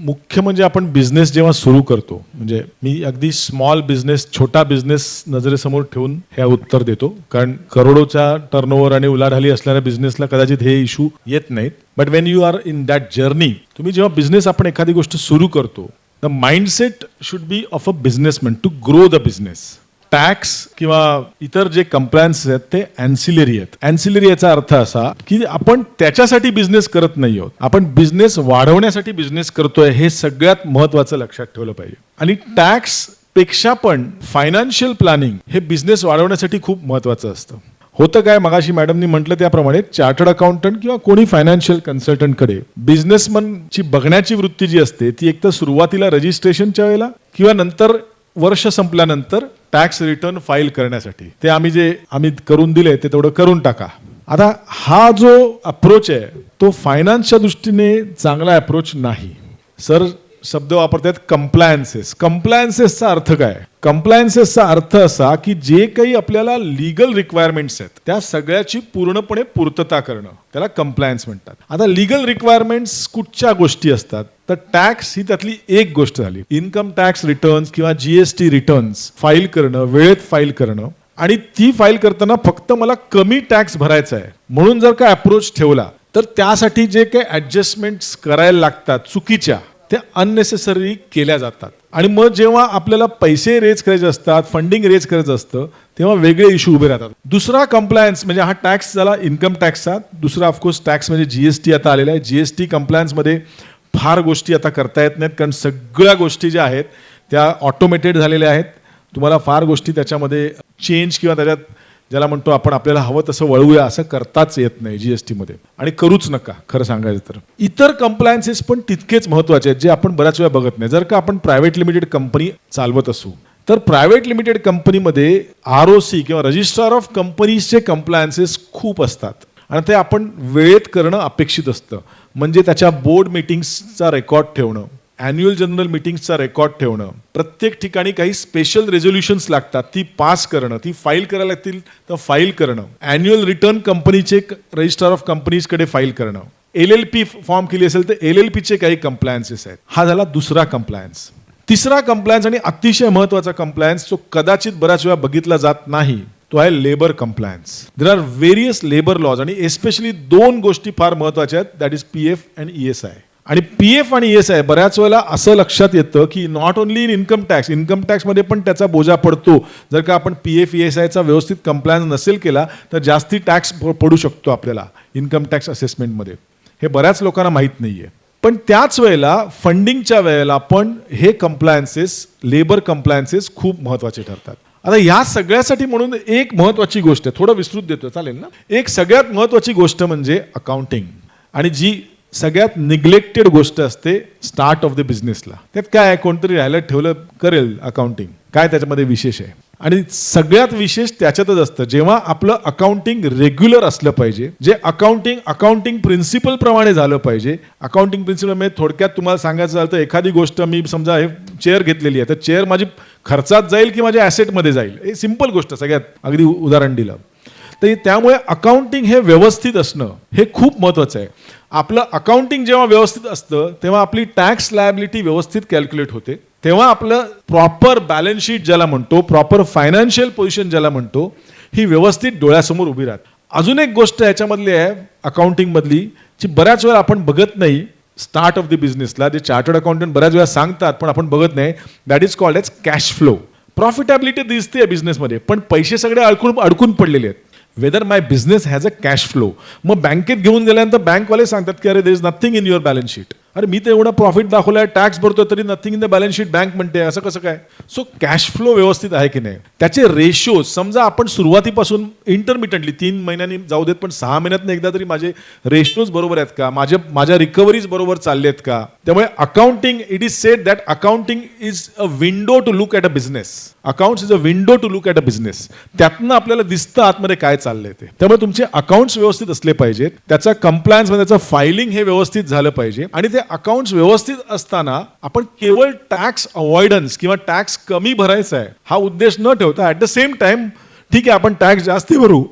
A: मुख्य म्हणजे आपण बिझनेस जेव्हा सुरू करतो, म्हणजे मी अगदी स्मॉल बिझनेस, छोटा बिझनेस नजरेसमोर ठेवून हे उत्तर देतो, कारण करोडोचा टर्नओव्हर आणि उलाढाली असणाऱ्या बिझनेसला कदाचित हे इश्यू येत नाहीत. But when you are in that journey, तुम्ही जेव्हा बिझनेस आपण एखादी गोष्ट सुरू करतो, the mindset should be of a businessman to grow the business. Tax किंवा इतर जे कंप्लायन्स आहेत ते अँसिलरी आहेत. अँसिलरी याचा अर्थ असा की आपण त्याच्यासाठी बिझनेस करत नाही आहोत, आपण बिझनेस वाढवण्यासाठी बिझनेस करतोय, हे सगळ्यात महत्वाचं लक्षात ठेवलं पाहिजे. आणि टॅक्स पेक्षा पण फायनान्शियल प्लॅनिंग हे बिझनेस वाढवण्यासाठी खूप महत्वाचं असतं. होतं काय, मगाशी मॅडमनी म्हटलं त्याप्रमाणे चार्टर्ड अकाउंटंट किंवा कोणी फायनान्शियल कन्सल्टंटकडे बिझनेसमनची बघण्याची वृत्ती जी असते ती एक तर सुरुवातीला रजिस्ट्रेशनच्या वेळेला किंवा नंतर वर्ष संपल्यानंतर टॅक्स रिटर्न फाईल करण्यासाठी, ते आम्ही करून दिले ते तेवढं करून टाका. आता हा जो अप्रोच आहे तो फायनान्सच्या दृष्टीने चांगला अप्रोच नाही. सर शब्द वापरतात कंप्लायन्सेस. कंप्लायन्सेसचा अर्थ काय? कंप्लायन्सेसचा अर्थ असा की जे काही आपल्याला लीगल रिक्वायरमेंट्स आहेत त्या सगळ्याची पूर्णपणे पूर्तता करणं, त्याला कंप्लायन्स म्हणतात. आता लीगल रिक्वायरमेंट्स कुठच्या गोष्टी असतात, तर टॅक्स ही त्यातली एक गोष्ट झाली. इन्कम टॅक्स रिटर्न्स किंवा जीएसटी रिटर्न्स फाईल करणं, वेळेत फाईल करणं, आणि ती फाईल करताना फक्त मला कमी टॅक्स भरायचा आहे म्हणून जर का अप्रोच ठेवला तर त्यासाठी जे काही ऍडजस्टमेंट्स करायला लागतात चुकीच्या, त्या अननेसेसरी केल्या जातात. आणि मग जेव्हा आपल्याला पैसे रेज करायचे असतात, फंडिंग रेज करायचं असतं, तेव्हा वेगळे इश्यू उभे राहतात. दुसरा कंप्लायन्स म्हणजे हा टॅक्स झाला इन्कम टॅक्सचा. दुसरा ऑफकोर्स टॅक्स म्हणजे जीएसटी आता आलेला आहे. जीएसटी कंप्लायन्समध्ये फार गोष्टी आता करता येत नाहीत, कारण सगळ्या गोष्टी ज्या आहेत त्या ऑटोमेटेड झालेल्या आहेत. तुम्हाला फार गोष्टी त्याच्यामध्ये चेंज किंवा त्याच्यात ज्याला म्हणतो आपण आपल्याला हवं तसं वळवूया असं करताच येत नाही जीएसटी मध्ये, आणि करूच नका खरं सांगायचं तर. इतर कंप्लायन्सेस पण तितकेच महत्वाचे आहेत जे आपण बऱ्याच वेळा बघत नाही. जर का आपण प्रायव्हेट लिमिटेड कंपनी चालवत असू तर प्रायव्हेट लिमिटेड कंपनीमध्ये आरओसी किंवा रजिस्ट्रार ऑफ कंपनीजचे कंप्लायन्सेस खूप असतात आणि ते आपण वेळेत करणं अपेक्षित असतं. म्हणजे त्याच्या बोर्ड मीटिंग्सचा रेकॉर्ड ठेवणं, ॲन्युअल जनरल मीटिंग्सचा रेकॉर्ड ठेवणं, प्रत्येक ठिकाणी काही स्पेशल रेझोल्युशन्स लागतात ती पास करणं, ती फाईल करायला लागतील तर फाईल करणं, ॲन्युअल रिटर्न कंपनीचे रजिस्ट्रार ऑफ कंपनीजकडे फाईल करणं, LLP फॉर्म केली असेल तर LLPचे काही कंप्लायन्सेस आहेत. हा झाला दुसरा कंप्लायन्स. तिसरा कंप्लायन्स आणि अतिशय महत्वाचा कंप्लायन्स जो कदाचित बऱ्याच वेळा बघितला जात नाही तो आहे labour compliance. There are various labour laws आणि एस्पेशली दोन गोष्टी फार महत्वाच्या आहेत, that is PF and ESI. आणि PF आणि ESI बऱ्याच वेळेला असं लक्षात येतं की नॉट ओन्ली इन इन्कम टॅक्समध्ये पण त्याचा बोजा पडतो. जर का आपण PF ESIचा व्यवस्थित कंप्लायन्स नसेल केला तर जास्ती टॅक्स पडू शकतो आपल्याला इन्कम टॅक्स असेसमेंटमध्ये. हे बऱ्याच लोकांना माहीत नाही आहे. पण त्याच वेळेला फंडिंगच्या वेळेला पण हे कंप्लायन्सेस, लेबर कंप्लायन्सेस खूप महत्त्वाचे ठरतात. आता या सगळ्यासाठी म्हणून एक महत्त्वाची गोष्ट आहे, थोडं विस्तृत देतो चालेल ना. एक सगळ्यात महत्त्वाची गोष्ट म्हणजे अकाउंटिंग, आणि जी सगळ्यात निग्लेक्टेड गोष्ट असते स्टार्ट ऑफ द बिझनेसला. त्यात काय आहे, कोणतरी राहायला ठेवलं करेल अकाउंटिंग, काय त्याच्यामध्ये विशेष आहे. आणि सगळ्यात विशेष त्याच्यातच असतं जेव्हा आपलं अकाउंटिंग रेग्युलर असलं पाहिजे, जे अकाउंटिंग प्रिन्सिपल प्रमाणे झालं पाहिजे. अकाउंटिंग प्रिन्सिपल म्हणजे थोडक्यात तुम्हाला सांगायचं झालं तर एखादी गोष्ट मी समजा हे चेअर घेतलेली आहे तर चेअर माझी खर्चात जाईल की माझ्या ॲसेटमध्ये जाईल, हे सिंपल गोष्ट सगळ्यात अगदी उदाहरण दिलं तर. त्यामुळे अकाउंटिंग हे व्यवस्थित असणं हे खूप महत्त्वाचं आहे. आपलं अकाउंटिंग जेव्हा व्यवस्थित असतं तेव्हा आपली टॅक्स लायबिलिटी व्यवस्थित कॅल्क्युलेट होते, तेव्हा आपलं प्रॉपर बॅलन्स शीट ज्याला म्हणतो, प्रॉपर फायनान्शियल पोझिशन ज्याला म्हणतो, ही व्यवस्थित डोळ्यासमोर उभी राहते. अजून एक गोष्ट याच्यामधली आहे अकाउंटिंगमधली, जी बऱ्याच वेळा आपण बघत नाही स्टार्ट ऑफ द बिझनेसला, जे चार्टर्ड अकाउंटंट बऱ्याच वेळा सांगतात पण आपण बघत नाही. That is called as cash flow. Profitability दिसते बिझनेसमध्ये पण पैसे सगळे अडकून पडलेले आहेत. Whether my business has a cash flow. मग बँकेत घेऊन गेल्यानंतर बँकवाले सांगतात की अरे there is nothing in your balance sheet. अरे मी तर एवढा प्रॉफिट दाखवलाय, टॅक्स भरतोय, तरी nothing in the balance sheet bank म्हणते, असं कसं काय. सो कॅश फ्लो व्यवस्थित आहे की नाही, त्याचे रेशो समजा आपण सुरुवातीपासून इंटरमिटंटली 3 महिन्यांनी जाऊ देत पण 6 महिन्यातनं एकदा तरी माझे रेशोज बरोबर आहेत का, माझ्या रिकव्हरीज बरोबर चालले आहेत का. त्यामुळे accounting, it is said that accounting is a window to look at a business. Accounts is a window to look at a business. त्यातनं आपल्याला दिसतं आतमध्ये काय चाललंय ते. त्यामुळे तुमचे अकाउंट्स व्यवस्थित असले पाहिजेत, त्याचा कंप्लायन्स म्हणजे त्याचं फायलिंग हे व्यवस्थित झालं पाहिजे. आणि ते अकाउंट्स व्यवस्थित असताना आपण केवळ टॅक्स अवॉइडन्स किंवा टॅक्स कमी भरायचा आहे हा उद्देश न ठेवता ॲट द सेम टाइम ठीक आहे आपण टॅक्स जास्ती भरू,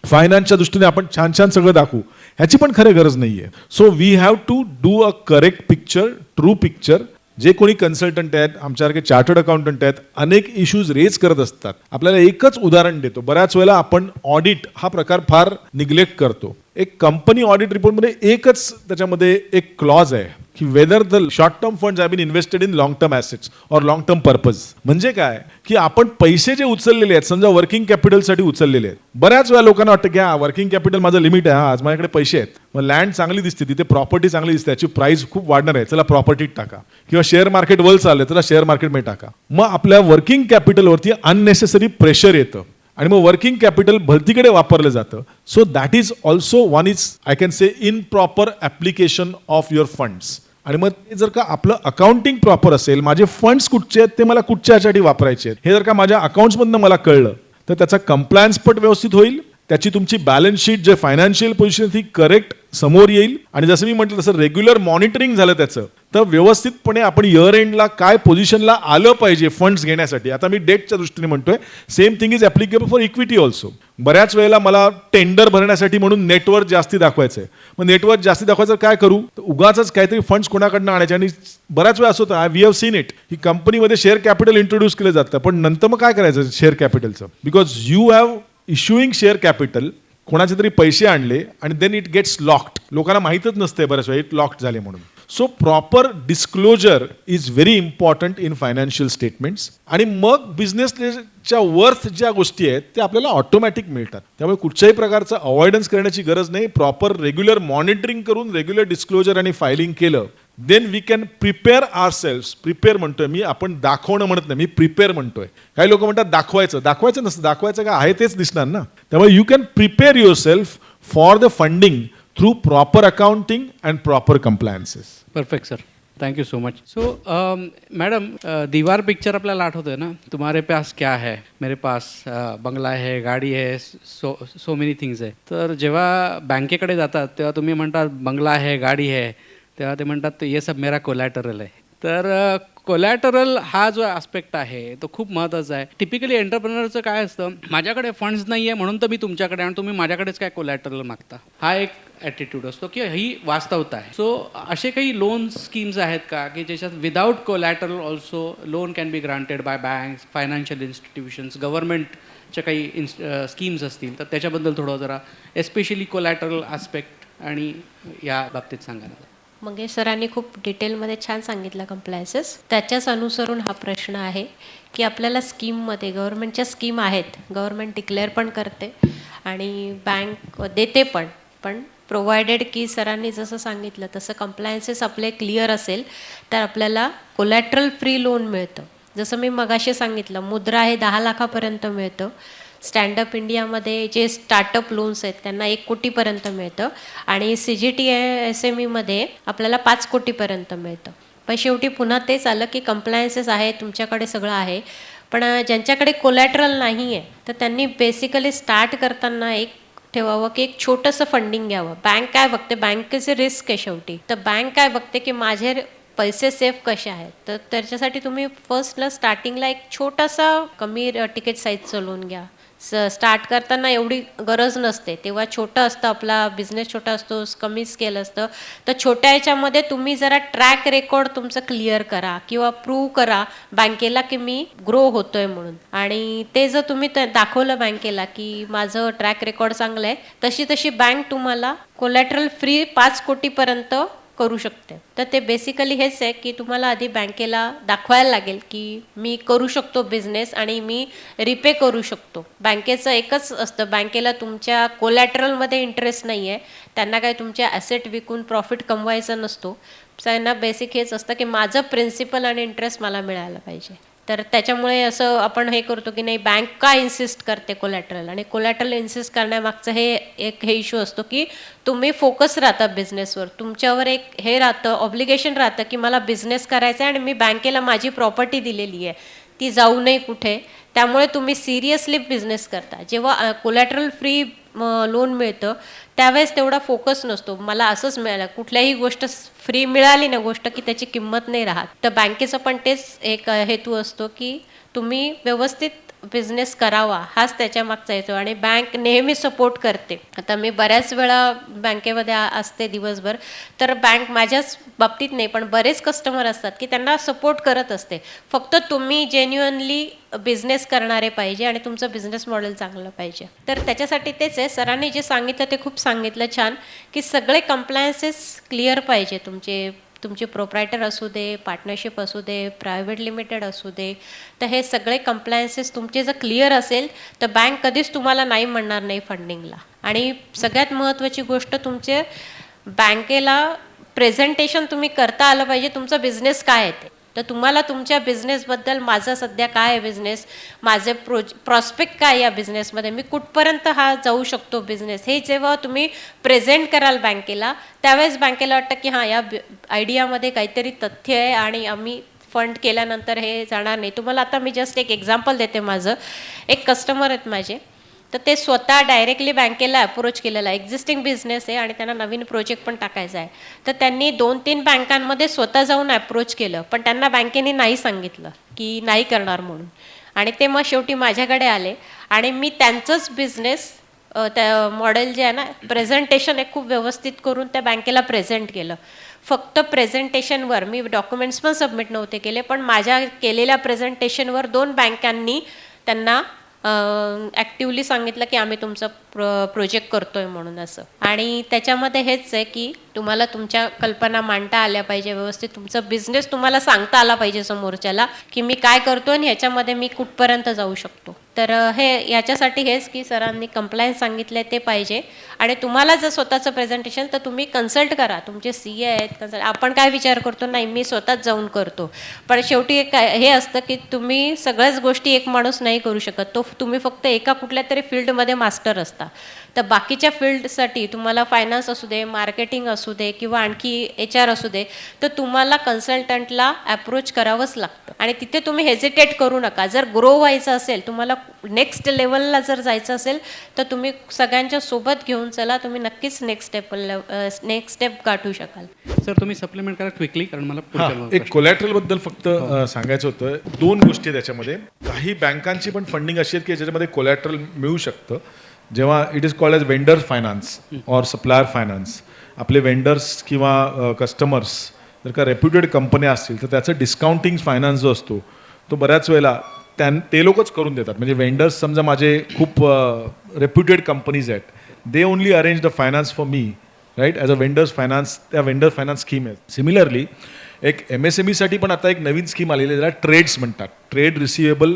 A: फायनान्सच्या दृष्टीने आपण छान छान सगळं दाखवू, ह्याची पण खरं गरज नाही आहे. So we have to do a correct picture, true picture. जे कोणी कन्सल्टंट आहेत, आमच्यासारखे चार्टर्ड अकाउंटंट आहेत, अनेक इश्यूज रेज करत असतात. आपल्याला एकच उदाहरण देतो, बऱ्याच वेळेला आपण ऑडिट हा प्रकार फार निग्लेक्ट करतो. एक कंपनी ऑडिट रिपोर्टमध्ये एकच त्याच्यामध्ये एक क्लॉज आहे की whether the short term funds have been invested in long term assets or long term purpose. म्हणजे काय की आपण पैसे जे उचललेले आहेत, समजा वर्किंग कॅपिटलसाठी उचललेले आहेत, बऱ्याच वेळा लोकांना वाटतं की हा वर्किंग कॅपिटल माझं लिमिट आहे, हा आज माझ्याकडे पैसे आहेत, मग लँड चांगली दिसते, तिथे प्रॉपर्टी चांगली दिसते, त्याची प्राइस खूप वाढणार आहे, चला प्रॉपर्टीत टाका. किंवा शेअर मार्केट वर चाललंय, चला शेअर मार्केटमध्ये टाका. मग आपल्या वर्किंग कॅपिटलवरती अननेसेसरी प्रेशर येतं आणि मग वर्किंग कॅपिटल भलतीकडे वापरलं जातं. So that is also one is I can say in proper application of your funds. आणि मग जर का आपलं अकाउंटिंग प्रॉपर असेल, माझे फंड्स कुठचे आहेत ते मला कुठच्या ह्यासाठी वापरायचे आहेत हे जर का माझ्या अकाउंट्समधनं मला कळलं तर त्याचा कंप्लायन्स पण व्यवस्थित होईल, त्याची तुमची बॅलन्स शीट जे फायनान्शियल पोझिशन ती करेक्ट समोर येईल. आणि जसं मी म्हटलं तसं रेग्युलर मॉनिटरिंग झालं त्याचं, तर व्यवस्थितपणे आपण इयर एंडला काय पोझिशनला आलं पाहिजे फंड्स घेण्यासाठी. आता मी डेटच्या दृष्टीने म्हणतोय, same thing is applicable for equity also. बऱ्याच वेळेला मला टेंडर भरण्यासाठी म्हणून नेटवर्क जास्ती दाखवायचं आहे, मग नेटवर्क जास्ती दाखवायचं काय करू, तर उगाच काहीतरी फंड्स कोणाकडनं आणायचे. आणि बऱ्याच वेळा असं होतं, वी हॅव सीन इट, ही कंपनीमध्ये शेअर कॅपिटल इंट्रोड्यूस केलं जातं पण नंतर मग काय करायचं शेअर कॅपिटलचं, because you have issuing share capital, कोणाचे तरी पैसे आणले आणि देन इट गेट्स लॉक्ड. लोकांना माहीतच नसते बऱ्याच वेळा इट लॉक्ड झाले म्हणून. So proper disclosure is very important in financial statements. आणि मग बिझनेसच्या वर्थ ज्या गोष्टी आहेत त्या आपल्याला ऑटोमॅटिक मिळतात. त्यामुळे कुठच्याही प्रकारचं अवॉइडन्स करण्याची गरज नाही. प्रॉपर रेग्युलर मॉनिटरिंग करून रेग्युलर डिस्क्लोजर आणि फायलिंग केलं, then we can prepare ourselves. Prepare म्हणतोय मी, आपण दाखवणं म्हणत नाही, मी प्रिपेअर म्हणतोय. काही लोक म्हणतात दाखवायचं नसतं, दाखवायचं काय आहे तेच दिसणार ना. त्यामुळे you can prepare yourself for the funding through proper accounting and proper compliances.
D: Perfect sir, thank you so much. So madam, Deewar picture आपल्याला आठवतोय ना, तुम्हारे पास क्या है, मेरे पास बंगला है, गाडी है, सो मेनी थिंग्स आहे. तर जेव्हा बँकेकडे जातात तेव्हा तुम्ही म्हणतात बंगला है, गाडी है, तेव्हा ते म्हणतात ये सब मेरा कोलॅटरल आहे. तर कोलॅटरल हा जो आस्पेक्ट आहे तो खूप महत्त्वाचा आहे. टिपिकली एंटरप्रेनरचं काय असतं, माझ्याकडे फंड्स नाही आहे म्हणून तर मी तुमच्याकडे आणि तुम्ही माझ्याकडेच काय कोलॅटरल मागता, हा एक ॲटिट्यूड असतो की ही वास्तवता आहे. सो असे काही लोन स्कीम्स आहेत का की ज्याच्यात without collateral also loan can be granted by banks, financial institutions, गव्हर्नमेंटच्या काही स्कीम्स असतील तर त्याच्याबद्दल थोडं जरा एस्पेशली कोलॅटरल आस्पेक्ट आणि या बाबतीत सांगा.
C: मंगेश सरांनी खूप डिटेलमध्ये छान सांगितलं कंप्लायन्सेस. त्याच्याच अनुसरून हा प्रश्न आहे की आपल्याला स्कीममध्ये गव्हर्नमेंटच्या स्कीम आहेत, गव्हर्नमेंट डिक्लेअर पण करते आणि बँक देते पण प्रोव्हायडेड की सरांनी जसं सांगितलं तसं कंप्लायन्सेस आपले क्लिअर असेल तर आपल्याला कोलॅटरल फ्री लोन मिळतं. जसं मी मगाशी सांगितलं, मुद्रा हे 10 लाखापर्यंत मिळतं. स्टँडअप इंडियामध्ये जे स्टार्टअप लोन्स आहेत त्यांना 1 कोटीपर्यंत मिळतं आणि CGTMSMEमध्ये आपल्याला 5 कोटीपर्यंत मिळतं. पण शेवटी पुन्हा तेच आलं की कंप्लायन्सेस आहे, तुमच्याकडे सगळं आहे, पण ज्यांच्याकडे कोलॅटरल नाही आहे तर त्यांनी बेसिकली स्टार्ट करताना एक ठेवावं की एक छोटंसं फंडिंग घ्यावं. बँक काय बघते, बँकेचे रिस्क आहे शेवटी, तर बँक काय बघते की माझे पैसे सेफ कसे आहेत, तर त्याच्यासाठी तुम्ही फर्स्टला स्टार्टिंगला एक छोटासा कमी तिकीट साईजचं लोन घ्या. स्टार्ट करताना एवढी गरज नसते, तेव्हा छोटं असतं, आपला बिझनेस छोटा असतो, कमी स्केल असतं, तर छोट्या याच्यामध्ये तुम्ही जरा ट्रॅक रेकॉर्ड तुमचं क्लिअर करा किंवा प्रूव्ह करा बँकेला की मी ग्रो होतोय म्हणून. आणि ते जर तुम्ही दाखवलं बँकेला की माझं ट्रॅक रेकॉर्ड चांगलं आहे, तशी तशी बँक तुम्हाला कोलॅटरल फ्री 5 कोटीपर्यंत करू शकते. तर ते बेसिकली हेच आहे की तुम्हाला आधी बँकेला दाखवायला लागेल की मी करू शकतो बिझनेस आणि मी रिपे करू शकतो. बँकेचं एकच असतं, बँकेला तुमच्या कोलॅटरलमध्ये इंटरेस्ट नाही आहे, त्यांना काय तुमच्या ॲसेट विकून प्रॉफिट कमवायचा नसतो. त्यांना बेसिक हेच असतं की माझं प्रिन्सिपल आणि इंटरेस्ट मला मिळायला पाहिजे. तर त्याच्यामुळे असं आपण हे करतो की नाही, बँक का इन्सिस्ट करते कोलॅटरल, आणि कोलॅटरल इन्सिस्ट करण्यामागचं हे इश्यू असतो की तुम्ही फोकस राहता बिझनेसवर, तुमच्यावर एक हे राहतं, ऑब्लिगेशन राहतं की मला बिझनेस करायचा आहे आणि मी बँकेला माझी प्रॉपर्टी दिलेली आहे, ती जाऊ नये कुठे, त्यामुळे तुम्ही सिरियसली बिझनेस करता. जेव्हा कोलॅटरल फ्री लोन मिळतं त्यावेळेस तेवढा फोकस नसतो, मला असंच मिळालं, कुठल्याही गोष्ट फ्री मिळाली ना गोष्ट की त्याची किंमत नाही राहत. तर बँकेचं पण तेच एक हेतू असतो की तुम्ही व्यवस्थित बिझनेस करावा, हाच त्याच्या मागचा येतो आणि बँक नेहमी सपोर्ट करते. आता मी बऱ्याच वेळा बँकेमध्ये असते दिवसभर, तर बँक माझ्याच बाबतीत नाही पण बरेच कस्टमर असतात की त्यांना सपोर्ट करत असते. फक्त तुम्ही जेन्युअनली बिझनेस करणारे पाहिजे आणि तुमचं बिझनेस मॉडेल चांगलं पाहिजे. तर त्याच्यासाठी तेच आहे, सरांनी जे सांगितलं ते खूप सांगितलं छान की सगळे कंप्लायन्सेस क्लिअर पाहिजे तुमचे प्रोप्रायटर असू दे, पार्टनरशिप असू दे, प्रायव्हेट लिमिटेड असू दे, तर हे सगळे कंप्लायन्सेस तुमचे जर क्लिअर असेल तर बँक कधीच तुम्हाला नाही म्हणणार नाही फंडिंगला. आणि सगळ्यात महत्त्वाची गोष्ट, तुमचे बँकेला प्रेझेंटेशन तुम्ही करता आलं पाहिजे, तुमचा बिझनेस काय आहे ते. तर तुम्हाला तुमच्या बिझनेसबद्दल, माझा सध्या काय आहे बिझनेस, माझे प्रॉस्पेक्ट काय या बिझनेसमध्ये, मी कुठपर्यंत हा जाऊ शकतो बिझनेस, हे जेव्हा तुम्ही प्रेझेंट कराल बँकेला, त्यावेळेस बँकेला वाटतं की हां, या आयडियामध्ये काहीतरी तथ्य आहे आणि आम्ही फंड केल्यानंतर हे जाणार नाही. तुम्हाला आता मी जस्ट एक एक्झाम्पल देते. माझं एक कस्टमर आहेत माझे, तर ते स्वतः डायरेक्टली बँकेला अप्रोच केलेला, एक्झिस्टिंग बिझनेस आहे आणि त्यांना नवीन प्रोजेक्ट पण टाकायचा आहे. तर त्यांनी 2-3 बँकांमध्ये स्वतः जाऊन अप्रोच केलं, पण त्यांना बँकेने नाही सांगितलं की नाही करणार म्हणून. आणि ते मग शेवटी माझ्याकडे आले आणि मी त्यांचंच बिझनेस त्या मॉडेल जे आहे ना, प्रेझेंटेशन एक खूप व्यवस्थित करून त्या बँकेला प्रेझेंट केलं. फक्त प्रेझेंटेशनवर, मी डॉक्युमेंट्स पण सबमिट नव्हते केले, पण माझ्या केलेल्या प्रेझेंटेशनवर 2 बँकांनी त्यांना ॲक्टिवली सांगितलं की आम्ही तुमचा प्रोजेक्ट करतोय म्हणून असं. आणि त्याच्यामध्ये हेच आहे की तुम्हाला तुमच्या कल्पना मांडता आल्या पाहिजे व्यवस्थित, तुमचा बिझनेस तुम्हाला सांगता आला पाहिजे समोरच्याला की मी काय करतो आणि ह्याच्यामध्ये मी कुठपर्यंत जाऊ शकतो. तर याच्यासाठी हेच की सरांनी कंप्लायन्स सांगितले ते पाहिजे. आणि तुम्हाला जर स्वतःचं प्रेझेंटेशन, तर तुम्ही कन्सल्ट करा, तुमचे CA आहेत. आपण काय विचार करतो, नाही मी स्वतःच जाऊन करतो, पण शेवटी एक हे असतं की तुम्ही सगळ्याच गोष्टी एक माणूस नाही करू शकत, तो तुम्ही फक्त एका कुठल्या तरी फील्डमध्ये मास्टर असता. तर बाकीच्या फील्डसाठी तुम्हाला फायनान्स असू दे, मार्केटिंग असू दे किंवा आणखी HR असू दे, तर तुम्हाला कन्सल्टंटला अप्रोच करावंच लागतं. आणि तिथे तुम्ही हेजिटेट करू नका. जर ग्रो व्हायचं असेल, तुम्हाला नेक्स्ट लेवलला जर जायचं असेल, तर तुम्ही सगळ्यांच्या सोबत घेऊन चला, तुम्ही नक्कीच नेक्स्ट स्टेप गाठू शकाल.
D: सर तुम्ही सप्लिमेंट करा क्विकली, कारण मला पुढच्या
A: एक कोलॅटरल बद्दल फक्त सांगायचं होतं. 2 गोष्टी त्याच्यामध्ये. काही बँकांची पण फंडिंग अशी आहे की ज्याच्यामध्ये कोलॅटरल मिळू शकतं, जेव्हा it is called as vendor finance or supplier finance. आपले वेंडर्स किंवा कस्टमर्स जर का रेप्युटेड कंपन्या असतील, तर त्याचं डिस्काउंटिंग फायनान्स जो असतो तो बऱ्याच वेळेला ते लोकच करून देतात. म्हणजे वेंडर्स, समजा माझे खूप रेप्युटेड कंपनीज आहेत, they only arrange the finance for me right, as a vendors finance, त्या वेंडर फायनान्स स्कीम आहेत. सिमिलरली एक MSMEसाठी पण आता एक नवीन स्कीम आलेली आहे, त्याला ट्रेड्स म्हणतात, trade receivable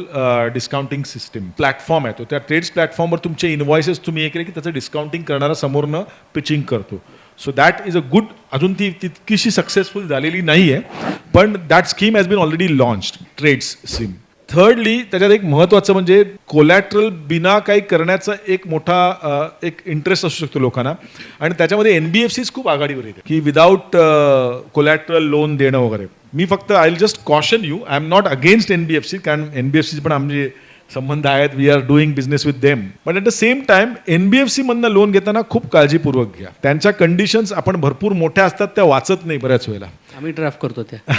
A: discounting system platform आहे तो. त्या ट्रेड्स प्लॅटफॉर्मवर तुमचे इन्व्हॉइसेस तुम्ही एक की त्याचं डिस्काउंटिंग करणारा समोरनं पिचिंग करतो. So that is a good, अजून ती तितकीशी सक्सेसफुल झालेली नाही आहे, पण that scheme has been already launched, trades scheme. Thirdly त्याच्यात एक महत्त्वाचं म्हणजे कोलॅट्रल बिना काही करण्याचा एक मोठा एक इंटरेस्ट असू शकतो लोकांना, आणि त्याच्यामध्ये NBFCs खूप आघाडीवर येते की विदाऊट कोलॅट्रल लोन देणं वगैरे. मी फक्त I will just caution you, I am not against NBFC, कारण NBFC पण आमचे संबंध आहेत, we are doing business with them, but at the same time NBFC मधनं लोन घेताना खूप काळजीपूर्वक घ्या. त्यांच्या कंडिशन्स आपण भरपूर मोठ्या असतात, त्या वाचत नाही बऱ्याच वेळेला.
D: आम्ही ड्राफ्ट करतो त्या.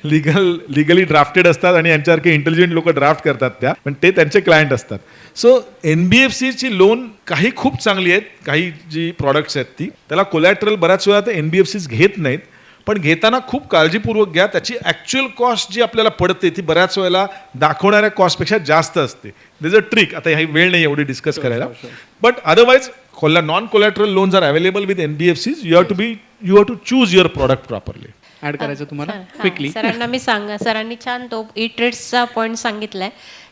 A: लिगली ड्राफ्टेड असतात आणि यांच्यासारखे इंटेलिजंट लोक ड्राफ्ट करतात त्या, पण ते त्यांचे क्लायंट असतात. सो NBFCची लोन काही खूप चांगली आहेत, काही जी प्रॉडक्ट्स आहेत ती त्याला कोलॅट्रल बऱ्याच वेळा ते NBFCs घेत नाहीत, पण घेताना खूप काळजीपूर्वक घ्या. त्याची ॲक्च्युअल कॉस्ट जी आपल्याला पडते ती बऱ्याच वेळेला दाखवणाऱ्या कॉस्टपेक्षा जास्त असते. दिस अ ट्रिक, आता ह्या वेळ नाही एवढी डिस्कस करायला, but otherwise non collateral loans are available with NBFCs. You have to choose your product properly.
D: Add करायचं तुम्हाला क्विकली.
C: सरांना मी सरांनी छान तो ट्रेड्सचा पॉईंट सांगितलाय,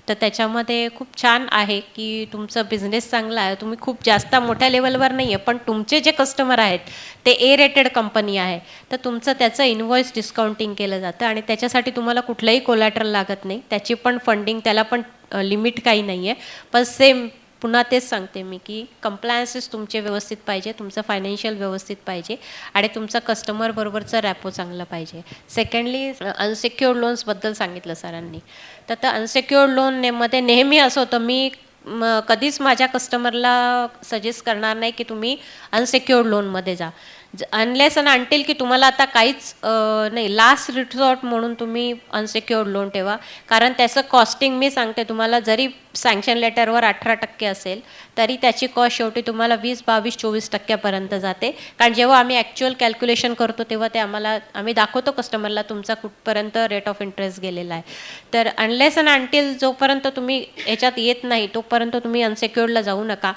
C: तर त्याच्यामध्ये खूप छान आहे की तुमचा बिझनेस चांगला आहे, तुम्ही खूप जास्त मोठ्या लेवलवर नाही आहे, पण तुमचे जे कस्टमर आहेत ते A रेटेड कंपनी आहे, तर तुमचं त्याचं इनव्हॉइस डिस्काउंटिंग केलं जातं आणि त्याच्यासाठी तुम्हाला कुठलंही कोलॅटरल लागत नाही. त्याची पण फंडिंग, त्याला पण लिमिट काही नाही आहे. पण सेम पुन्हा तेच सांगते मी की कंप्लायन्सेस तुमचे व्यवस्थित पाहिजे, तुमचं फायनान्शियल व्यवस्थित पाहिजे आणि तुमचं कस्टमरबरोबरचं रॅपो चांगलं पाहिजे. सेकंडली अनसिक्युअर्ड लोन्सबद्दल सांगितलं सरांनी, तर त्या अनसिक्युअर्ड लोनमध्ये नेहमी असं होतं, मी कधीच माझ्या कस्टमरला सजेस्ट करणार नाही की तुम्ही अनसिक्युअर्ड लोनमध्ये जा, अनलेस अँड अंटिल की तुम्हाला आता काहीच नाही, लास्ट रिसॉर्ट म्हणून तुम्ही अनसिक्युअर्ड लोन ठेवा. कारण त्याचं कॉस्टिंग मी सांगते तुम्हाला, जरी सँक्शन लेटरवर 18% असेल तरी त्याची कॉस्ट शेवटी तुम्हाला 20, 22, 24% जाते. कारण जेव्हा आम्ही ॲक्च्युअल कॅल्क्युलेशन करतो तेव्हा ते आम्ही दाखवतो कस्टमरला तुमचा कुठपर्यंत रेट ऑफ इंटरेस्ट गेलेला आहे. तर अनलेस अँड अंटिल जोपर्यंत तुम्ही याच्यात येत नाही तोपर्यंत तुम्ही अनसिक्युअर्डला जाऊ नका.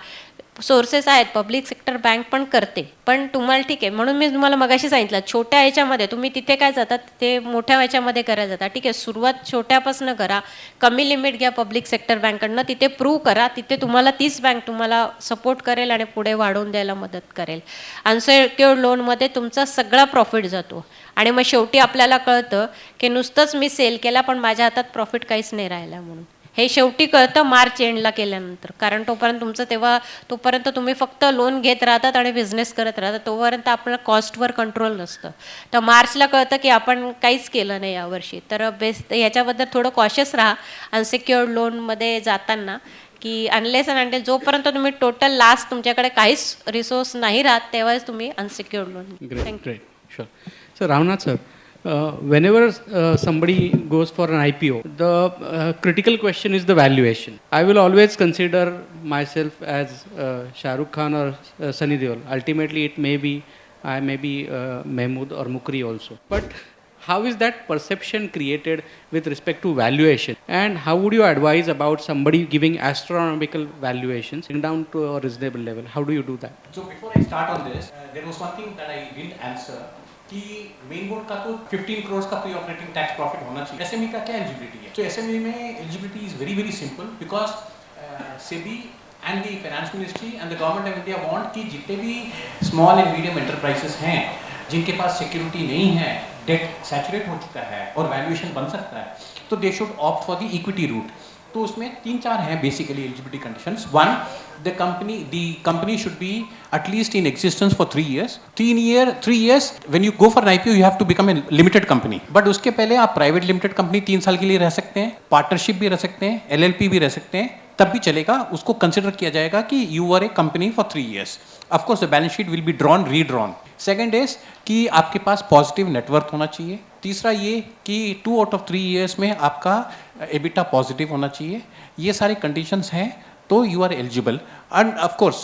C: सोर्सेस आहेत, पब्लिक सेक्टर बँक पण करते, पण तुम्हाला ठीक आहे. म्हणून मी तुम्हाला मगाशी सांगितलं, छोट्या ह्याच्यामध्ये तुम्ही तिथे काय जातात ते मोठ्या ह्याच्यामध्ये करायला जातात. ठीक आहे, सुरुवात छोट्यापासून करा, कमी लिमिट घ्या पब्लिक सेक्टर बँककडनं, तिथे प्रूव्ह करा, तिथे तुम्हाला तीच बँक तुम्हाला सपोर्ट करेल आणि पुढे वाढवून द्यायला मदत करेल. अनसिक्युअर्ड लोनमध्ये तुमचा सगळा प्रॉफिट जातो आणि मग शेवटी आपल्याला कळतं की नुसतंच मी सेल केला पण माझ्या हातात प्रॉफिट काहीच नाही राहिला म्हणून. हे शेवटी कळतं मार्च एंडला केल्यानंतर, कारण तोपर्यंत तुम्ही फक्त लोन घेत राहतात आणि बिझनेस करत राहतात, तोपर्यंत आपल्याला कॉस्टवर कंट्रोल नसतं. तर मार्चला कळतं की आपण काहीच केलं नाही यावर्षी. तर याच्याबद्दल थोडं कॉशियस राहा अनसिक्युअर्ड लोनमध्ये जाताना, की अनलेस अँड अंटिल जोपर्यंत तुम्ही टोटल लास्ट तुमच्याकडे काहीच रिसोर्स नाही राहत तेव्हाच तुम्ही unsecured loan.
D: Great, sure. So Ramnath sir, whenever somebody goes for an IPO, the critical question is the valuation. I will always consider myself as Shah Rukh Khan or Sunny Deol. Ultimately, I may be Mehmood or Mukri also. But how is that perception created with respect to valuation? And how would you advise about somebody giving astronomical valuations down to a reasonable level? How do you do that?
B: So before I start on this, there was one thing that I didn't answer. कि main board का तो 15 करोड़ का pre operating tax profit होना चाहिए. SME का क्या eligibility है? तो एसएमई में eligibility is very very simple, because SEBI end the finance ministry end the government of India want कि जितने भी स्मॉल एंड मीडियम एंटरप्राइजेस हैं जिनके पास सिक्योरिटी नहीं है, डेट सैचुरेट हो चुका है और वैल्यूएशन बन सकता है, तो they should opt for the equity route. तो उसमें 3-4 हैं basically eligibility conditions. One, the company should be at least in existence for 3 years. 3 years when you go for an IPO you have to become a limited company. But उसके पहले आप private limited company 3 साल के लिए रह सकते हैं, partnership भी रह सकते हैं, LLP भी रह सकते हैं, तब भी चलेगा. उसको कंसिडर किया जाएगा कि you are a company for 3 years. Of course the balance sheet will be drawn redrawn. Second is कि आपके पास पॉजिटिव नेटवर्थ होना चाहिए. तीसरा ये कि 2 out of 3 years में आपका EBITDA पॉजिटिव होना चाहिए. ये सारे कंडीशंस हैं तो you are eligible. And of course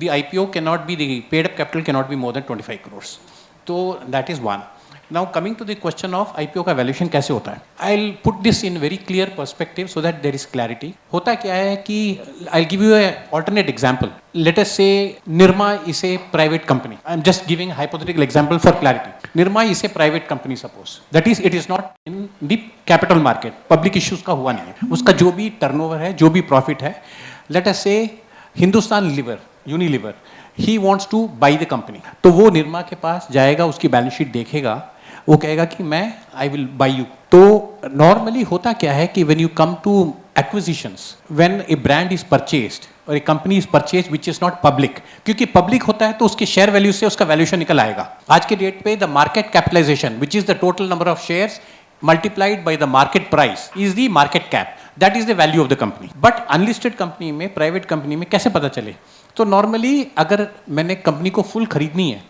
B: the IPO cannot be, the paid up capital cannot be more than 25 crores. So that is one. Now coming to the question of IPO का valuation कैसे होता है, I'll put this in very clear perspective so that there is clarity. होता क्या है कि I'll give you a alternate example. Let us say Nirma is a private company. I'm just giving a hypothetical example for clarity. Nirma is a private company suppose. That is, it is not in the capital market. Public issues का हुआ नहीं है. उसका जो भी turnover है, जो भी profit है, let us say Hindustan Liver, Unilever. He wants to buy the company. तो वो निर्मा के पास जाएगा, उसकी बैलेंस शीट देखेगा, वो कहेगा कि मैं आई विल बाई यू. तो नॉर्मली होता क्या है कि when you come to acquisitions, when a brand is purchased और a company is purchased which is not public, क्योंकि पब्लिक होता है तो उसके शेयर वैल्यू से उसका वैल्यूएशन निकल आएगा. आज के डेट पे the market capitalisation which is the total number of shares multiplied by the market price is the market cap. That is the value of the company. But unlisted company में, private company में कैसे पता चले? तो normally अगर मैंने company को फुल खरीदनी है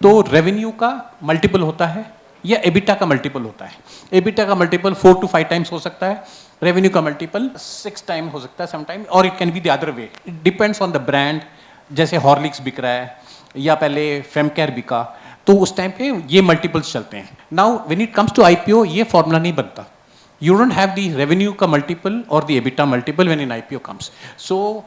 B: तो रेवेन्यू का मल्टीपल होता है या एबिटा का मल्टीपल होता है. एबिटा का मल्टीपल 4 to 5 टाइम्स हो सकता है, रेवेन्यू का मल्टीपल 6 टाइम हो सकता है समटाइम, और it can be the other way. It depends on the brand. जैसे हॉर्लिक्स बिक रहा है या पहले फेमकेयर बिका, तो उस टाइम पे ये मल्टीपल्स चलते हैं. Now when it comes to IPO ये फॉर्मूला नहीं बनता. You don't have the revenue का मल्टीपल और the EBITDA multiple when in IPO comes. So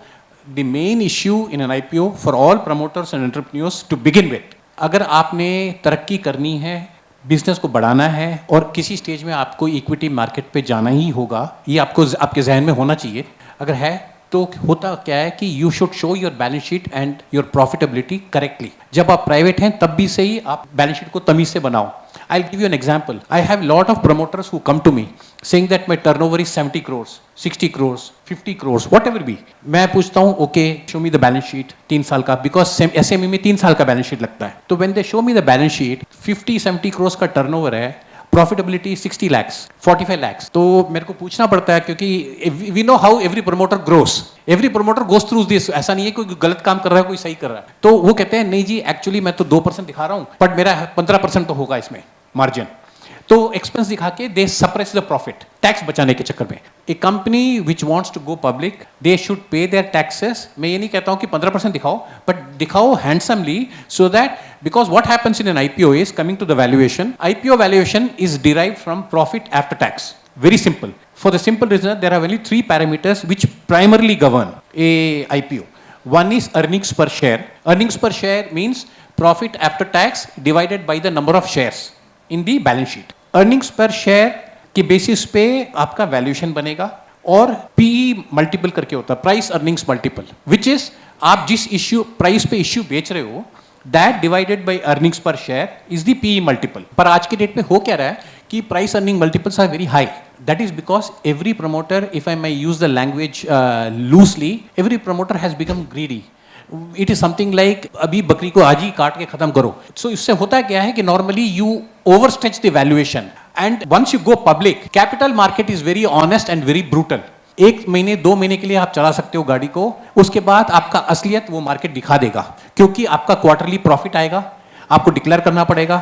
B: the main issue in an IPO for all promoters and entrepreneurs to begin with, अगर आपने तरक्की करनी है, बिजनेस को बढ़ाना है और किसी स्टेज में आपको इक्विटी मार्केट पे जाना ही होगा, ये आपको आपके जहन में होना चाहिए. अगर है तो होता क्या है कि you should show your balance sheet end your profitability correctly. जब आप प्राइवेट हैं तब भी सही आप बैलेंस शीट को तमीज से बनाओ. I give you an example. I have lot of promoters who come to me saying that my turnover is 70 crores, 60 crores, 50 crores, whatever be. मैं पूछता हूँ okay show me the balance sheet 3 साल का, because SME में 3 साल का balance sheet लगता है. तो when they show me the balance sheet, 50-70 crores का टर्नओवर है, प्रॉफिटेबिलिटी 60 lakhs, 45 lakhs. तो मेरे को पूछना पड़ता है क्योंकि we know how every promoter grows. Every promoter goes through this. ऐसा नहीं है कोई गलत काम कर रहा है कोई सही कर रहा है. तो वो कहते हैं नहीं जी एक्चुअली मैं तो 2% दिखा रहा हूँ बट मेरा 15% तो होगा इसमें मार्जिन. तो एक्सपेंस दिखा के they suppress the profit tax बचाने के चक्कर में. A company which wants to go public they should pay their taxes. मैं ये नहीं कहता हूँ कि 15% दिखाओ, बट दिखाओ handsomely so that, because what happens in an IPO is, coming to the valuation, IPO valuation is derived from profit after tax. Very simple. For the simple reason that there are only 3 parameters which primarily govern a IPO. One is earnings per share. Earnings per share means profit after tax divided by the number of shares in the balance sheet. Earnings per share K basis पे आपका valuation बनेगा और PE multiple करके होता है, price earnings multiple, which is आप जिस issue price पे issue बेच रहे हो that divided by earnings per share is the PE multiple. पर आज के डेट में हो क्या रहा है कि price earning multiples are very high. That is because every promoter, if I may use the language loosely, every promoter has become greedy. It is something like अभी बकरी को आज ही काट के खत्म करो. So इससे होता क्या है कि normally you overstretch the valuation and once you go public, capital market is very honest and very brutal. 1 महीने 2 महीने के लिए आप चला सकते हो गाड़ी को, उसके बाद आपका असलियत वो मार्केट दिखा देगा क्योंकि आपका क्वार्टरली प्रॉफिट आएगा, आपको डिक्लेयर करना पड़ेगा.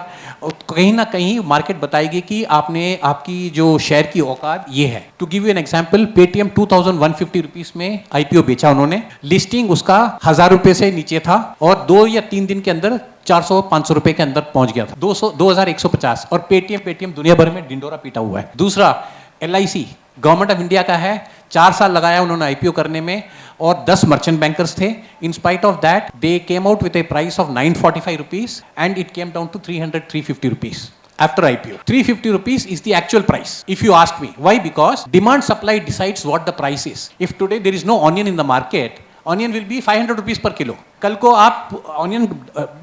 B: कहीं ना कहीं मार्केट बताएगी कि आपने आपकी जो शेयर की औकात ये है. To give you an example, Paytm 2150 rupees में आईपीओ बेचा उन्होंने. लिस्टिंग उसका 1000 रुपए से नीचे था और 2 या 3 दिन के अंदर 400-500 रुपए के अंदर पहुंच गया था. 2150. और पेटीएम दुनिया भर में डिंडोरा पीटा हुआ है. दूसरा LIC गवर्नमेंट ऑफ इंडिया का है. 4 साल लगाया उन्होंने आईपीओ करने में और 10 मर्चेंट बैंकर्स थे. In spite of that they came out with a price of 945 rupees and it came down to 300-350 rupees after IPO. 350 rupees is the actual price if you ask me. Why? Because demand supply decides what the price is. If today there is no onion in the market, onion will be 500 rupees per kilo. कल को आप onion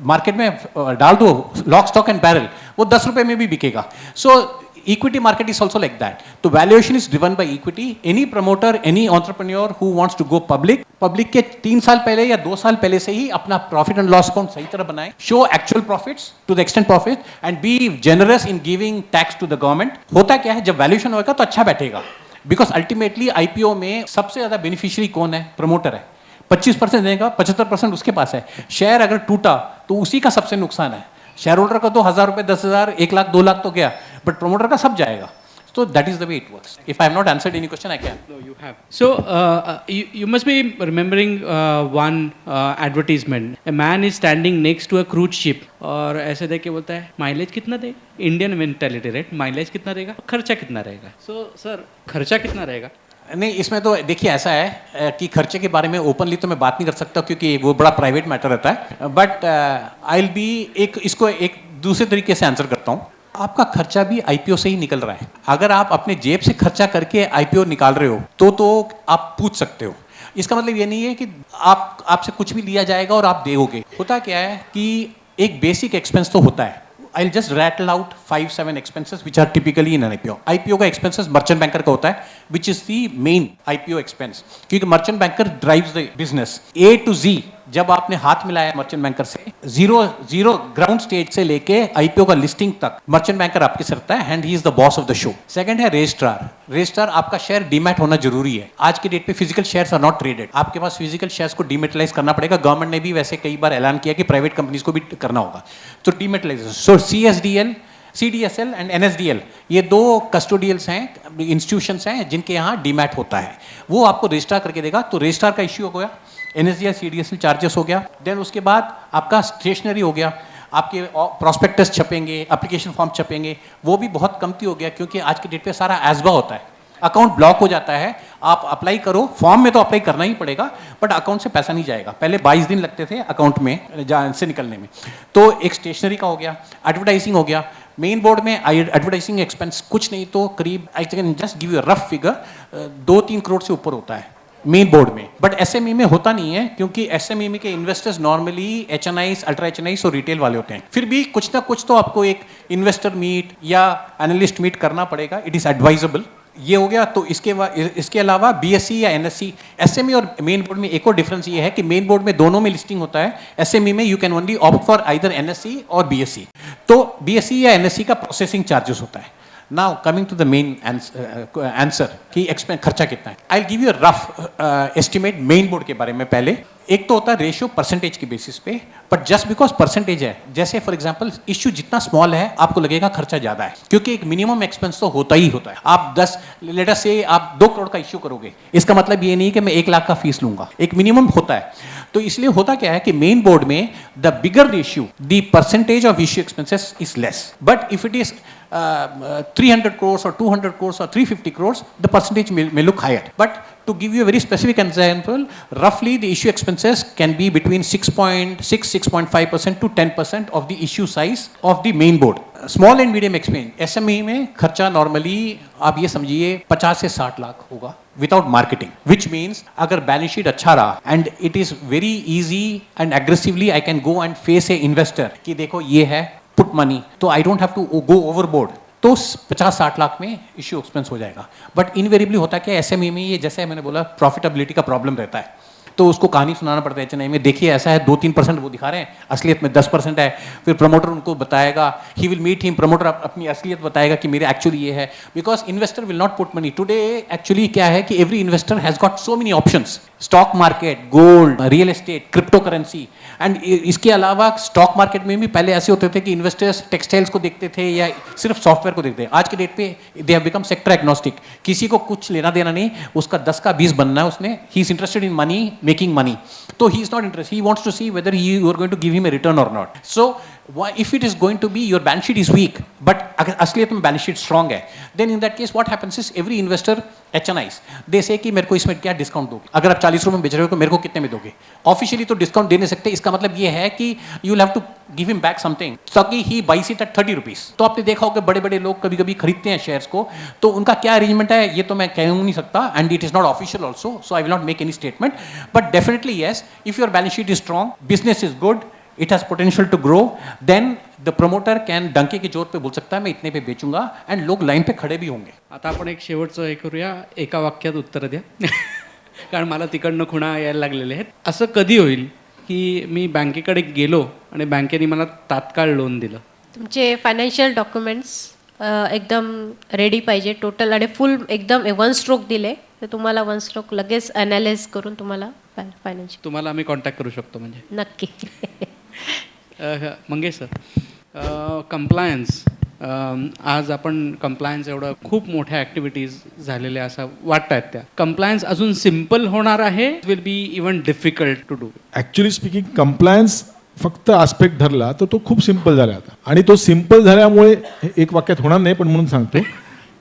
B: market में डाल दो lock stock end barrel, वो 10 रुपए में भी बिकेगा. So equity market is also like that. So valuation is driven by equity. Any promoter, any entrepreneur who wants to go public के 3 साल पहले या 2 साल पहले से ही अपना प्रॉफिट एंड लॉस अकाउंट सही तरह बनाए, show actual profits to the extent profit and be generous in giving tax to the government. होता क्या है जब वैल्यूएशन होगा तो अच्छा बैठेगा, बिकॉज अल्टीमेटली आईपीओ में सबसे ज्यादा बेनिफिशियरी कौन है? प्रमोटर है. 25% देगा, 75% उसके पास है. शेयर अगर टूटा तो उसी का सबसे नुकसान है. शेयर होल्डर का तो 1000 रुपए, 10,000, 1 लाख, 2 लाख तो गया, बट प्रमोटर का सब जाएगा. So that is the way it works. If I have not answered any question, I can.
D: No, you have. So you must be remembering one advertisement. A man is standing next to a cruise ship और ऐसे देख के बोलता है mileage कितना दे. Indian mentality right. Mileage कितना रहेगा, खर्चा कितना रहेगा. सो सर खर्चा कितना रहेगा.
B: नहीं, इसमें तो देखिए ऐसा है कि खर्चे के बारे में ओपनली तो मैं बात नहीं कर सकता क्योंकि वो बड़ा प्राइवेट मैटर रहता है. बट आई विल बी इसको एक दूसरे तरीके से आंसर करता हूँ. आपका खर्चा भी आईपीओ से ही निकल रहा है. अगर आप अपने जेब से खर्चा करके आईपीओ निकाल रहे हो तो आप पूछ सकते हो. इसका मतलब ये नहीं है कि आपसे कुछ भी लिया जाएगा और आप दोगे. होता क्या है कि एक बेसिक एक्सपेंस तो होता है. I'll just rattle out 5-7 expenses which are typically in an IPO. IPO का expenses मर्चेंट बैंकर का होता है which is the main IPO expense. क्योंकि merchant banker drives the business. A to Z जब आपने हाथ मिलाया मर्चेंट बैंकर से Ziro ground stage से लेके आईपीओ का लिस्टिंग तक मर्चेंट बैंकर आपके सर रहता है and he is the boss of the show. Second है रजिस्ट्रार. रजिस्ट्रार आपका शेयर डीमैट होना जरूरी है. आज के डेट पे physical shares are not traded. आपके पास फिजिकल शेयर्स को डीमेटलाइज करना पड़ेगा. गवर्नमेंट ने भी वैसे कई बार ऐलान किया कि प्राइवेट कंपनीज को भी करना होगा. तो डीमेटलाइजेशन. सो सीएसडीएल, CDSL एंड NSDL ये दो कस्टोडियल्स हैं, इंस्टीट्यूशंस हैं जिनके यहाँ डीमैट होता है. वो आपको रजिस्टर करके देगा. तो रजिस्ट्रार का इश्यू हो गया. NSDL CDSL चार्जेस हो गया. देन उसके बाद आपका स्टेशनरी हो गया. आपके प्रॉस्पेक्टस छपेंगे, एप्लीकेशन फॉर्म छपेंगे. वो भी बहुत कमती हो गया क्योंकि आज के डेट पे सारा एसबा होता है. अकाउंट ब्लॉक हो जाता है. आप अप्लाई करो, फॉर्म में तो अप्लाई करना ही पड़ेगा बट अकाउंट से पैसा नहीं जाएगा. पहले 22 दिन लगते थे अकाउंट में से निकलने में. तो एक स्टेशनरी का हो गया. एडवर्टाइजिंग हो गया. मेन बोर्ड में एडवर्टाइजिंग एक्सपेंस कुछ नहीं तो करीब I can just give you rough figure 2-3 crore से ऊपर होता है मेन बोर्ड में. बट एसएमई में होता नहीं है क्योंकि एसएमई में के investors normally HNIs, ultra HNIs और रिटेल वाले होते हैं. फिर भी कुछ ना कुछ तो आपको एक इन्वेस्टर मीट या एनालिस्ट मीट करना पड़ेगा. It is advisable. ये हो गया. तो इसके अलावा बीएससी या एनएससी, एसएमई और मेन बोर्ड में एक और डिफरेंस ये है कि मेन बोर्ड में दोनों में लिस्टिंग होता है. एसएमई में you can only opt for either NSC और बीएससी. तो बीएससी या एनएससी का प्रोसेसिंग चार्जेस होता है. Now coming to the main answer कि एक्सपेंस खर्चा कितना है. I will give you a rough estimate main board के बारे में. पहले एक तो होता है रेशियो परसेंटेज के बेसिस पे. बट जस्ट बिकॉज परसेंटेज है, जैसे फॉर एग्जांपल इश्यू जितना स्मॉल है आपको लगेगा खर्चा ज्यादा है क्योंकि एक मिनिमम एक्सपेंस तो होता ही होता है. आप 10 लेट अस से आप 2 करोड़ का इश्यू करोगे, इसका मतलब ये नहीं कि मैं 1 लाख का फीस लूंगा. एक मिनिमम होता है. तो इसलिए होता क्या है कि मेन बोर्ड में the bigger the issue the percentage of issue expenses is less. But if it is 300 crores or 200 crores or 350 crores, the percentage may look higher. But to give you a very specific example, roughly the issue expenses can be between 6.5% to 10% of the issue size of the main board. Small and medium expense, SME में खर्चा normally आप ये समझिए 50 से 60 लाख होगा without marketing, which means अगर balance sheet अच्छा रहा and it is very easy and aggressively I can go and face a investor कि देखो ये है पुट मनी, तो I don't have to go overboard. तो 50-60 लाख में इश्यू एक्सपेंस हो जाएगा. बट इनवेरिएबली होता है कि एसएमई में ये जैसे मैंने बोला प्रॉफिटेबिलिटी का प्रॉब्लम रहता है. तो उसको कहानी सुनाना पड़ता है चेन्नई में. देखिए ऐसा है 2-3% वो दिखा रहे हैं, असलियत में 10% है. फिर प्रमोटर उनको बताएगा, he will meet him. Promoter अपनी असलियत बताएगा कि मेरे एक्चुअली ये है. Because investor will not put money. Today actually क्या है कि every investor has got so many options. Stock market, gold, real estate, crypto currency. And इसके अलावा स्टॉक मार्केट में भी पहले ऐसे होते थे कि इन्वेस्टर्स टेक्सटाइल्स को देखते थे या सिर्फ सॉफ्टवेयर को देखते हैं. आज के डेट पे they have become sector agnostic. किसी को कुछ लेना देना नहीं, उसका 10 का 20 बनना है उसने. He is interested in money, making money. तो he is not interested, he wants to see whether you are going to give him a return और नॉट. So if it is going to be your balance sheet is weak but अगर असलियत में balance sheet strong है, then in that case what happens is every investor HNIs they say कि मेरे को इसमें क्या डिस्काउंट दोगे. अगर आप 40 रुपये में बेच रहे हो तो मेरे को कितने में दोगे. ऑफिशियली तो डिस्काउंट दे नहीं सकते. इसका मतलब ये है कि you will have to give him back something. ताकि ही बाइस इट एट 30 रुपीज. तो आपने देखा होगा बड़े बड़े लोग कभी कभी खरीदते हैं शेयर्स को, तो उनका क्या अरेंजमेंट है ये तो मैं कह नहीं सकता. End it is not official also, so I will not make any statement. But definitely yes, if your balance sheet is strong, business is good, it has potential to grow, then the promoter can डंके के जोर पे बोल सकता है मैं इतने पे बेचूंगा end लोग line पे खड़े भी होंगे.
D: आता आपण एक शेवटचं हे करूया, एका वाक्यात उत्तर द्या कारण मला तिकडनं खुणा यायला लागलेले आहेत. असं कधी होईल की मी बँकेकडे गेलो आणि बँकेने मला तात्काळ लोन दिलं.
C: तुमचे फायनान्शियल डॉक्युमेंट्स एकदम रेडी पाहिजे टोटल आणि फुल एकदम 1 स्ट्रोक दिले तर तुम्हाला 1 स्ट्रोक लगेच ॲनालाइज करून तुम्हाला फायनान्शियल
D: तुम्हाला आम्ही कॉन्टॅक्ट करू शकतो म्हणजे.
C: नक्की.
D: मंगेश सर, compliance आज आपण कम्प्लायन्स एवढं खूप मोठ्या ॲक्टिव्हिटीज झालेल्या असं वाटत आहेत त्या कम्प्लायन्स अजून सिम्पल होणार आहे will be even difficult to do.
A: Actually speaking compliance फक्त आस्पेक्ट धरला तर तो खूप सिम्पल झाला आता, आणि तो सिम्पल झाल्यामुळे एक वाक्यात होणार नाही पण म्हणून सांगतो,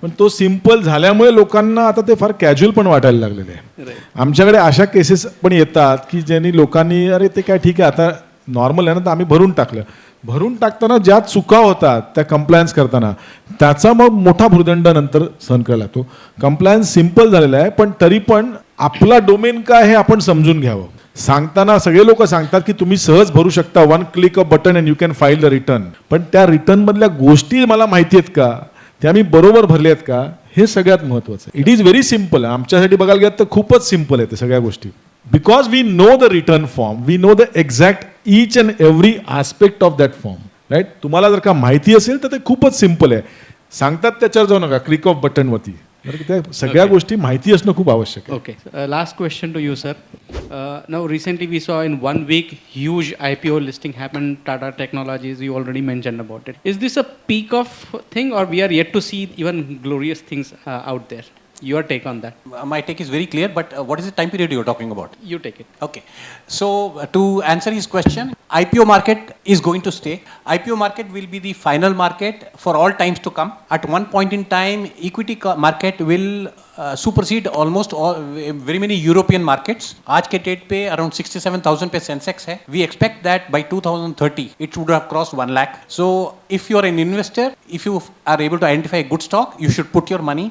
A: पण तो सिम्पल झाल्यामुळे लोकांना आता ते फार कॅज्युअल पण वाटायला लागलेले आहे. आमच्याकडे अशा केसेस पण येतात की ज्यांनी लोकांनी अरे ते काय ठीक आहे आता नॉर्मल आहे ना तर आम्ही भरून टाकलं. भरून टाकताना ज्या चुका होतात त्या कंप्लायन्स करताना त्याचा मग मोठा भूर्दंड नंतर सहन करायला लागतो. कंप्लायन्स सिम्पल झालेला आहे पण तरी पण आपला डोमेन काय हे आपण समजून घ्यावं. सांगताना सगळे लोक सांगतात की तुम्ही सहज भरू शकता, one click a button and you can file the return, पण त्या रिटर्न मधल्या गोष्टी मला माहिती आहेत का, त्या मी बरोबर भरले आहेत का, हे सगळ्यात महत्त्वाचं आहे. It is very simple. आमच्यासाठी बघायला गेलं तर खूपच सिम्पल आहे ते सगळ्या गोष्टी. Because we know the return form, we know the exact each and every aspect of that form, right. तुम्हाला जर का माहिती असेल तर ते खूपच सिम्पल आहे. सांगतात त्याच्यावर जाऊ नका, क्लिक ऑफ बटनवरती. त्या सगळ्या गोष्टी माहिती असणं खूप आवश्यक आहे.
D: Okay. Last question to you, sir. Now, recently we saw in 1 week huge IPO listing happened. Tata Technologies, you already mentioned about it. Is this a peak of thing, or we are yet to see even glorious things out there? Your take on that?
B: My take is very clear, but what is the time period you're talking about?
D: You take it.
B: Okay. So to answer his question, IPO market is going to stay. IPO market will be the final market for all times to come. At one point in time, equity market will supersede almost all, very many European markets. आज के date पे around 67,000 पे Sensex है. We expect that by 2030 it should have crossed 1 lakh. So if you are an investor, if you are able to identify a good stock, you should put your money.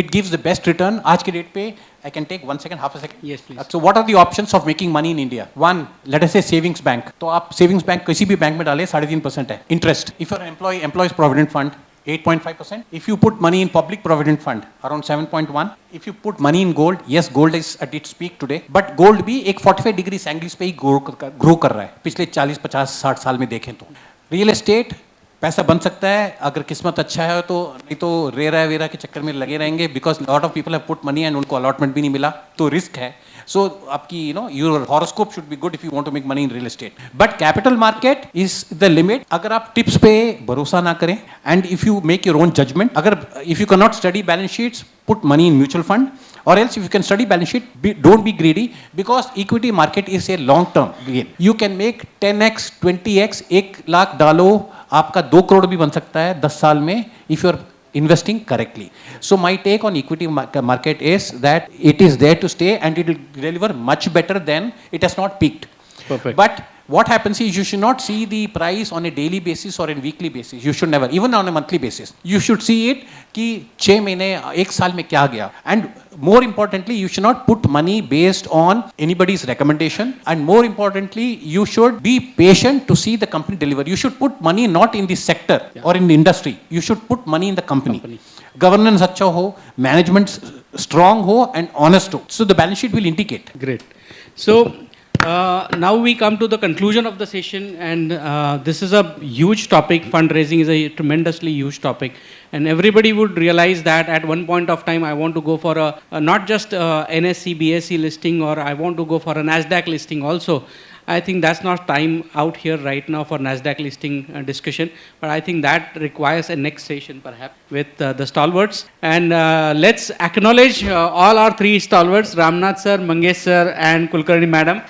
B: It gives the best return. आज के date पे I can take 1 second, half a second.
D: Yes, please.
B: So what are the options of making money in India? One, let us say savings bank. तो आप savings bank किसी भी bank में डालें 3.5% है interest. If you're an employees provident fund, 8.5%. If you put money in public provident fund, around 7.1. If you put money in gold, yes, gold is at its peak today, but gold भी एक 45 degree angles पे ही grow कर रहा है पिछले 40, 50, 60 साल में देखें तो. रियल एस्टेट पैसा बन सकता है अगर किस्मत अच्छा है तो, नहीं तो रेरा वेरा के चक्कर में लगे रहेंगे, because lot of people have put money and उनको अलॉटमेंट भी नहीं मिला, तो रिस्क है. सो आपकी your horoscope should be good if you want to make money in real estate. But capital market is the limit. अगर आप tips पे भरोसा ना करें and if you make your own judgement, अगर if you can not study balance sheets, put money in mutual fund, or else if you can study balance sheet, don't be greedy, because equity market is a long term game. You can make 10x 20x. 1 lakh डालो आपका 2 करोड़ भी बन सकता है 10 साल में if you are investing correctly. So my take on equity market is that it is there to stay and it will deliver much better than it has not peaked.
D: Perfect.
B: But what happens is you should not see the price on a daily basis or a weekly basis. You should never, even on a monthly basis. You should see it कि 6 महीने 1 साल में क्या गया. And more importantly, you should not put money based on anybody's recommendation. And more importantly, you should be patient to see the company deliver. You should put money not in the sector or in the industry. You should put money in the company. Governance अच्छा हो, management strong हो and honest हो. So the balance sheet will indicate.
D: Great. So now we come to the conclusion of the session, and this is a huge topic. Fundraising is a tremendously huge topic, and everybody would realize that at one point of time I want to go for a not just NSE, BSE listing, or I want to go for a NASDAQ listing also. I think that's not time out here right now for NASDAQ listing discussion, but I think that requires a next session perhaps with the stalwarts. And let's acknowledge all our 3 stalwarts, Ramnath sir, Mangesh sir and Kulkarni madam.